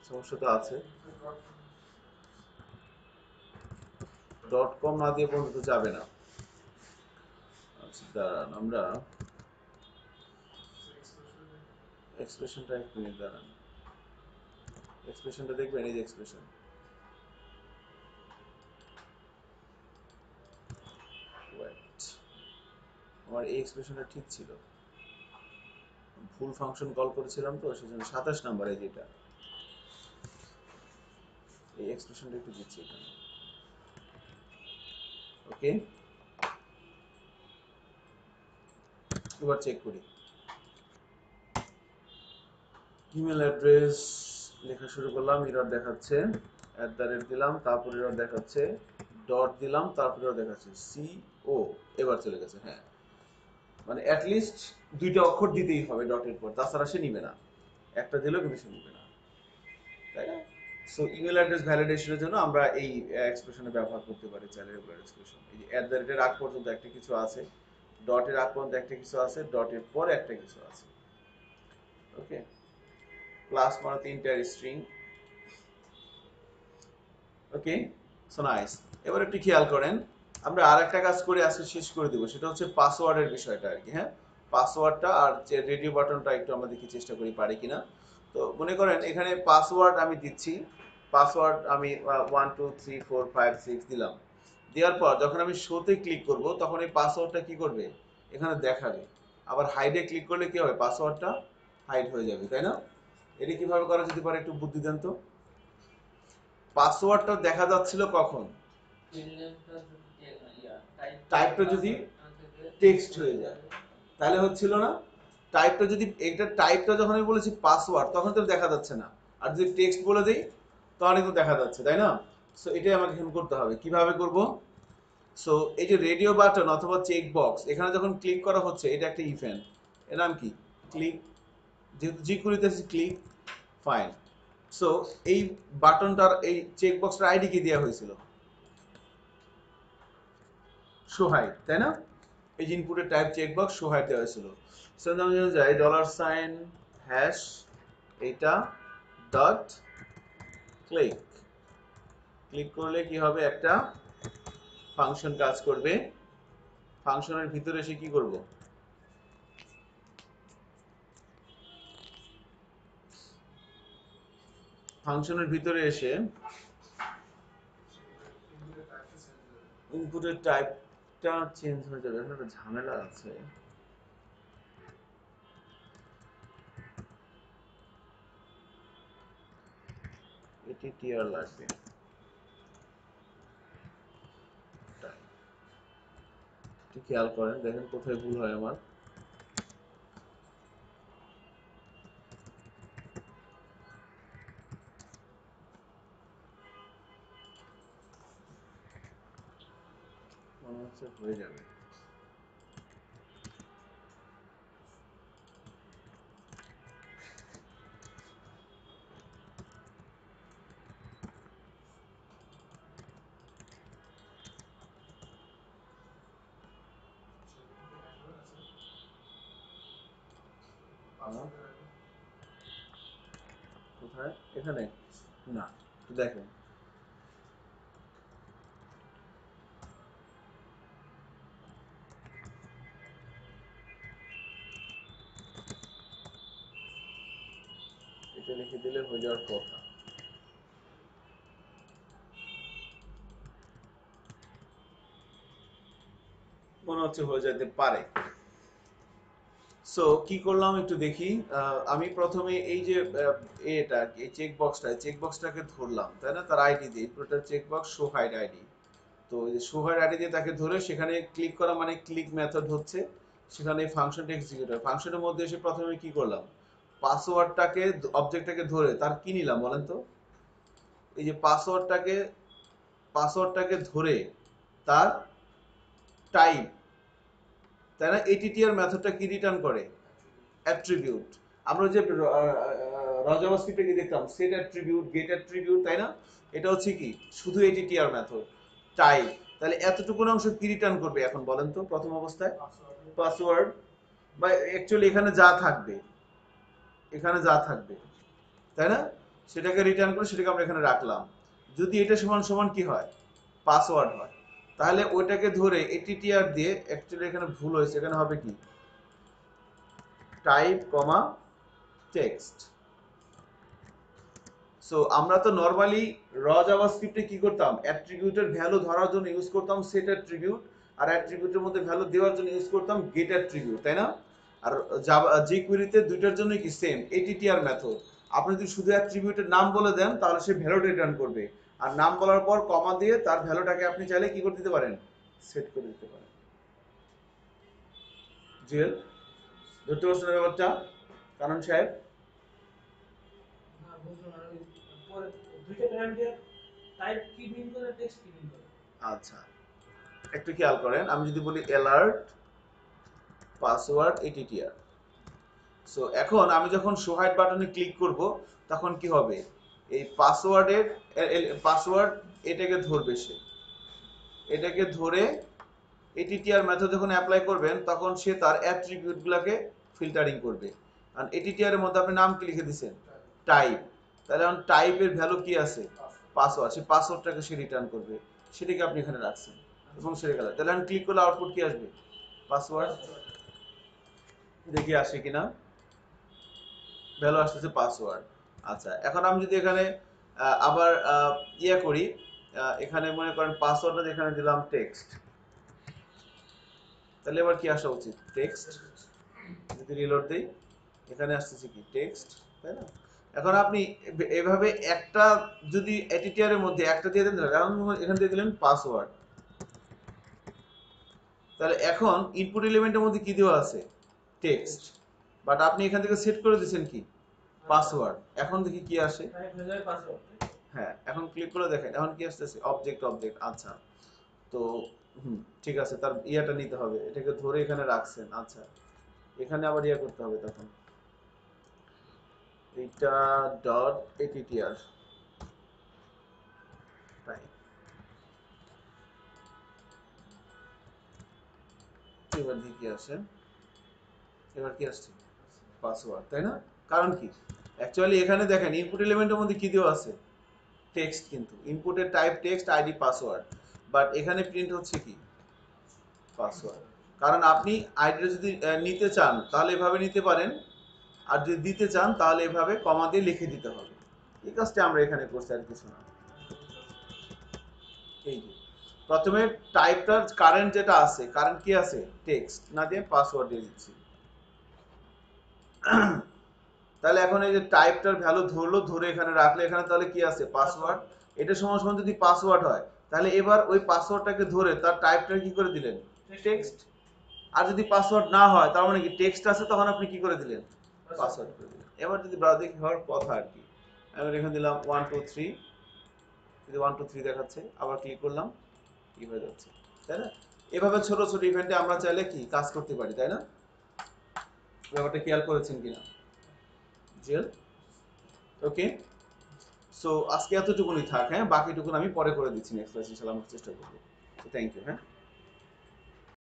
সমস্যা তো আছে। .com না দিয়ে পর্যন্ত যাবে না। আচ্ছা দাঁড়ান, আমরা এক্সপ্রেশনটা এক মিনিট দাঁড়ান, এক্সপ্রেশনটা দেখবেন, এই যে এক্সপ্রেশন, ওয়েট, আমার এই এক্সপ্রেশনটা ঠিক ছিল, ভুল ফাংশন কল করেছিলাম তো সেজন্য 27 নাম্বারে যেটা, এই এক্সপ্রেশনটা একটু দিচ্ছি এখানে। ওকে, এবার চেক করি। ইমেল অ্যাড্রেস লেখা শুরু করলাম, এরর দেখাচ্ছে, দিলাম, তারপর এরর দেখাচ্ছে, ডট দিলাম, তারপর এরর দেখাচ্ছে, CO, এবার চলে গেছে। হ্যাঁ, মানে অ্যাটলিস্ট 2টা অক্ষর দিতেই হবে ডটের পর, তাছাড়া সে নিবে না, একটা দিলেও কিন্তু সে নিবে না, তাই না? সো ইমেল অ্যাড্রেস ভ্যালিডেশনের জন্য আমরা এই এক্সপ্রেশনে ব্যবহার করতে পারি, চাইলে রেগুলার এক্সপ্রেশন। এই যে এর আগ পর্যন্ত একটা কিছু আছে, ডটের আগ পর্যন্ত একটা কিছু আছে, ডটের পর একটা কিছু আছে। ওকে, ক্লাস মানে 3টা স্ট্রিং। ওকে, সো নাইস। এবার একটু খেয়াল করেন, আমরা আর একটা কাজ করে আজকে শেষ করে দেবো, সেটা হচ্ছে পাসওয়ার্ডের বিষয়টা আর কি। হ্যাঁ, পাসওয়ার্ডটা আর যে রেডিও বাটনটা একটু আমরা দেখি চেষ্টা করি পারি কিনা। তো মনে করেন এখানে পাসওয়ার্ড আমি দিচ্ছি, পাসওয়ার্ড আমি 1 2 3 4 5 6 দিলাম, দেওয়ার পর যখন আমি শোতে ক্লিক করব তখন এই পাসওয়ার্ডটা কি করবে, এখানে দেখাবে। আবার হাইডে ক্লিক করলে কি হবে, পাসওয়ার্ডটা হাইড হয়ে যাবে, তাই না? এটা কিভাবে করা যেতে পারে, একটু বুদ্ধি দেন তো। পাসওয়ার্ডটা দেখা যাচ্ছিল কখন, টাইপটা যদি টেক্সট হয়ে যায় তাহলে হচ্ছিল না, টাইপটা যদি, এটা টাইপটা যখন আমি বলেছি পাসওয়ার্ড তখন তো দেখা যাচ্ছে না, আর যদি টেক্সট বলে দেই তখন কিন্তু দেখা যাচ্ছে, তাই না? সো এটাই আমাকে এখন করতে হবে। কিভাবে করব? সো এই যে রেডিও বাটন অথবা চেক বক্স, এখানে যখন ক্লিক করা হচ্ছে, এটা একটা ইভেন্ট, এর নাম কি, ক্লিক, যেহেতু জি করিতেছি ক্লিক, ফাইন। সো এই বাটনটার, এই চেক বক্সটার আইডি কি দেওয়া হয়েছিল, শো হাইড, তাই না? এই যে ইনপুটের type check box show hide দেওয়া হয়েছিল। সো আমি যাই $হ্যাশ এটা ডট ক্লিক, ক্লিক করলে কি হবে, একটা ফাংশন কাজ করবে। ফাংশনের ভিতরে এসে কি করব, ফাংশনের ভিতরে এসে ইনপুটের টাইপটা চেঞ্জ হয়ে যাবে, এখানে একটা ঝামেলা আছে। এটি টিআর লাগবে, একটু খেয়াল করেন, দেখেন কোথায় ভুল হয় আমার। মনে হচ্ছে হয়ে যাবে। কোথায়, এখানে না, একটু দেখেন, এটা লিখে দিলে হয়ে যাওয়ার কথা। মনে হচ্ছে হয়ে যেতে পারে। সো কি করলাম একটু দেখি। আমি প্রথমে এই যে এটা এই চেক বক্সটাকে ধরলাম, তাই না, তার আইডি দিয়ে, পুরোটা check box show hide ID. তো এই যে শো হাইড আইডি দিয়ে তাকে ধরে সেখানে ক্লিক করা মানে ক্লিক মেথড হচ্ছে, সেখানে এই ফাংশনটা এক্সিকিউট হয়। ফাংশনের মধ্যে এসে প্রথমে কি করলাম, পাসওয়ার্ডটাকে, অবজেক্টটাকে ধরে তার কি নিলাম বলেন তো, এই যে পাসওয়ার্ডটাকে ধরে তার টাইপ, তাই না? এটিটিআর মেথডটা কি রিটার্ন করে, অ্যাট্রিবিউট। আমরা যে রাজাভাস্ক্রিপ্টে কি দেখতাম, সেট অ্যাট্রিবিউট, গেট অ্যাট্রিবিউট, তাই না? এটা হচ্ছে কি শুধু এটিটিআর মেথড, টাইপ। তাহলে এতটুকু অংশ কি রিটার্ন করবে এখন বলেন তো প্রথম অবস্থায়, পাসওয়ার্ড, বা অ্যাকচুয়ালি এখানে যা থাকবে, এখানে যা থাকবে, তাই না? সেটাকে রিটার্ন করে সেটাকে আমরা এখানে রাখলাম। যদি এটা সমান সমান কি হয়, পাসওয়ার্ড হয়, তাহলে ওইটাকে ধরে এটিটিআর দিয়ে, অ্যাকচুয়ালি এখানে ভুল হয়েছে, এখানে হবে কি টাইপ কমা টেক্সট। সো আমরা তো নরমালি র জাভাস্ক্রিপ্টে কি করতাম, অ্যাট্রিবিউটের ভ্যালু ধরার জন্য ইউজ করতাম সেট অ্যাট্রিবিউট, আর অ্যাট্রিবিউটের মধ্যে ভ্যালু দেওয়ার জন্য ইউজ করতাম গেট অ্যাট্রিবিউট, তাই না? আর জাভা jQuery-তে দুইটার জন্য কি সেম এটিটিআর মেথড। আপনি যদি শুধু অ্যাট্রিবিউটের নাম বলে দেন তাহলে সে ভ্যালুটা রিটার্ন করবে, আর নাম বলার পর কমা দিয়ে তার ভ্যালুটাকে আপনি চাইলে কি করে দিতে পারেন, সেট করে দিতে পারেন। জুয়েল, ধরতে পারছেন ব্যাপারটা কারণ সাহেব? না বুঝলাম না, ওই পরে দুইটা প্যারামিটার টাইপ কি মিন করে, টেক্সট কি মিন করে? আচ্ছা, একটু খেয়াল করেন, আমি যদি বলি অ্যালার্ট পাসওয়ার্ড এটিটিআর, সো এখন আমি যখন শো হাইড বাটনে ক্লিক করব তখন কি হবে, এই পাসওয়ার্ড এটাকে ধরবে, সে এটাকে ধরে এটিটিআর মেথড যখন অ্যাপ্লাই করবেন তখন সে তার অ্যাট্রিবিউটগুলোকে ফিল্টারিং করবে। কারণ এটিটিআর এর মধ্যে আপনি নাম কি লিখে দিয়েছেন, টাইপ, তাহলে এখন টাইপের ভ্যালু কি আছে, পাসওয়ার্ড, সেই পাসওয়ার্ডটাকে সে রিটার্ন করবে, সেটাকে আপনি এখানে রাখছেন এবং সেটা গেল, তাহলে আমি ক্লিক করলে আউটপুট কি আসবে, পাসওয়ার্ড। দেখি আসে কিনা, ভ্যালু আসতেছে পাসওয়ার্ড। আচ্ছা, এখন আমি যদি এখানে আবার ইয়ে করি, এখানে মনে করেন পাসওয়ার্ডটা এখানে দিলাম টেক্সট, তাহলে এবার কি আসা উচিত, টেক্সট। যদি রিলোড দেই এখানে আসতেছে কি টেক্সট, তাই না? এখন আপনি এভাবে একটা যদি এটিটিআর এর মধ্যে একটা দিয়ে দেন, কারণ এখানে দিয়ে দিলেন পাসওয়ার্ড, তাহলে এখন ইনপুট এলিমেন্টের মধ্যে কি দেওয়া আছে, টেক্সট, বাট আপনি এখান থেকে সেট করে দিয়েছেন কি পাসওয়ার্ড। এখন দেখি কি আসে, টাইপ হয়ে যায় পাসওয়ার্ড। হ্যাঁ এখন ক্লিক করে দেখেন এখন কি আসতেছে, অবজেক্ট অবজেক্ট। আচ্ছা, তো ঠিক আছে, তার ইয়াটা নিতে হবে, এটাকে ধরে এখানে রাখছেন। আচ্ছা, এখানে আবার ইয়া করতে হবে, তখন এটা ডট এটিটিআর তাই, এবার দিয়ে কি আসে, এবার কি আসছে, পাসওয়ার্ড, তাই না? কারণ কি, অ্যাকচুয়ালি এখানে দেখেন ইনপুট এলিমেন্টের মধ্যে কি দেওয়া আছে, টেক্সট, কিন্তু ইনপুটের type text, ID password, but এখানে প্রিন্ট হচ্ছে কি পাসওয়ার্ড। কারণ আপনি আইডিটা যদি নিতে চান তাহলে এভাবে নিতে পারেন, আর যদি দিতে চান তাহলে এভাবে কমা দিয়ে লিখে দিতে হবে। এই কাজটা আমরা এখানে করছি, আর কিছু না। এই যে প্রথমে টাইপটার কারেন্ট যেটা আছে, কারেন্ট কি আছে, টেক্সট, না দিয়ে পাসওয়ার্ড দিয়ে দিচ্ছি। তাহলে এখন এই যে টাইপটার ভ্যালু ধরলো, ধরে এখানে রাখলে, এখানে তাহলে কি আছে, পাসওয়ার্ড। এটা সমান সমান যদি পাসওয়ার্ড হয় তাহলে এবার ওই পাসওয়ার্ডটাকে ধরে তার টাইপটা কি করে দিলেন, টেক্সট। আর যদি পাসওয়ার্ড না হয় তার মানে কি টেক্সট আছে, তখন আপনি কি করে দিলেন, পাসওয়ার্ড করে দিলেন। এবার যদি ব্রাউজিং হওয়ার কথা আর কি, আমি এখানে দিলাম 1 2 3, যদি 1 2 3 দেখাচ্ছে, আবার ক্লিক করলাম, কি হয়ে যাচ্ছে, তাই না? এভাবে ছোট ছোট ইভেন্টে আমরা চাইলে কি কাজ করতে পারি, তাই না? ব্যাপারটা খেয়াল করেছেন কিনা জেল? ওকে, সো আজকে এতটুকুনি থাক, হ্যাঁ, বাকিটুকুন আমি পরে করে দিচ্ছি, নেক্সট ক্লাসে ইনশাআল্লাহ আমরা চেষ্টা করবো। থ্যাংক ইউ, হ্যাঁ।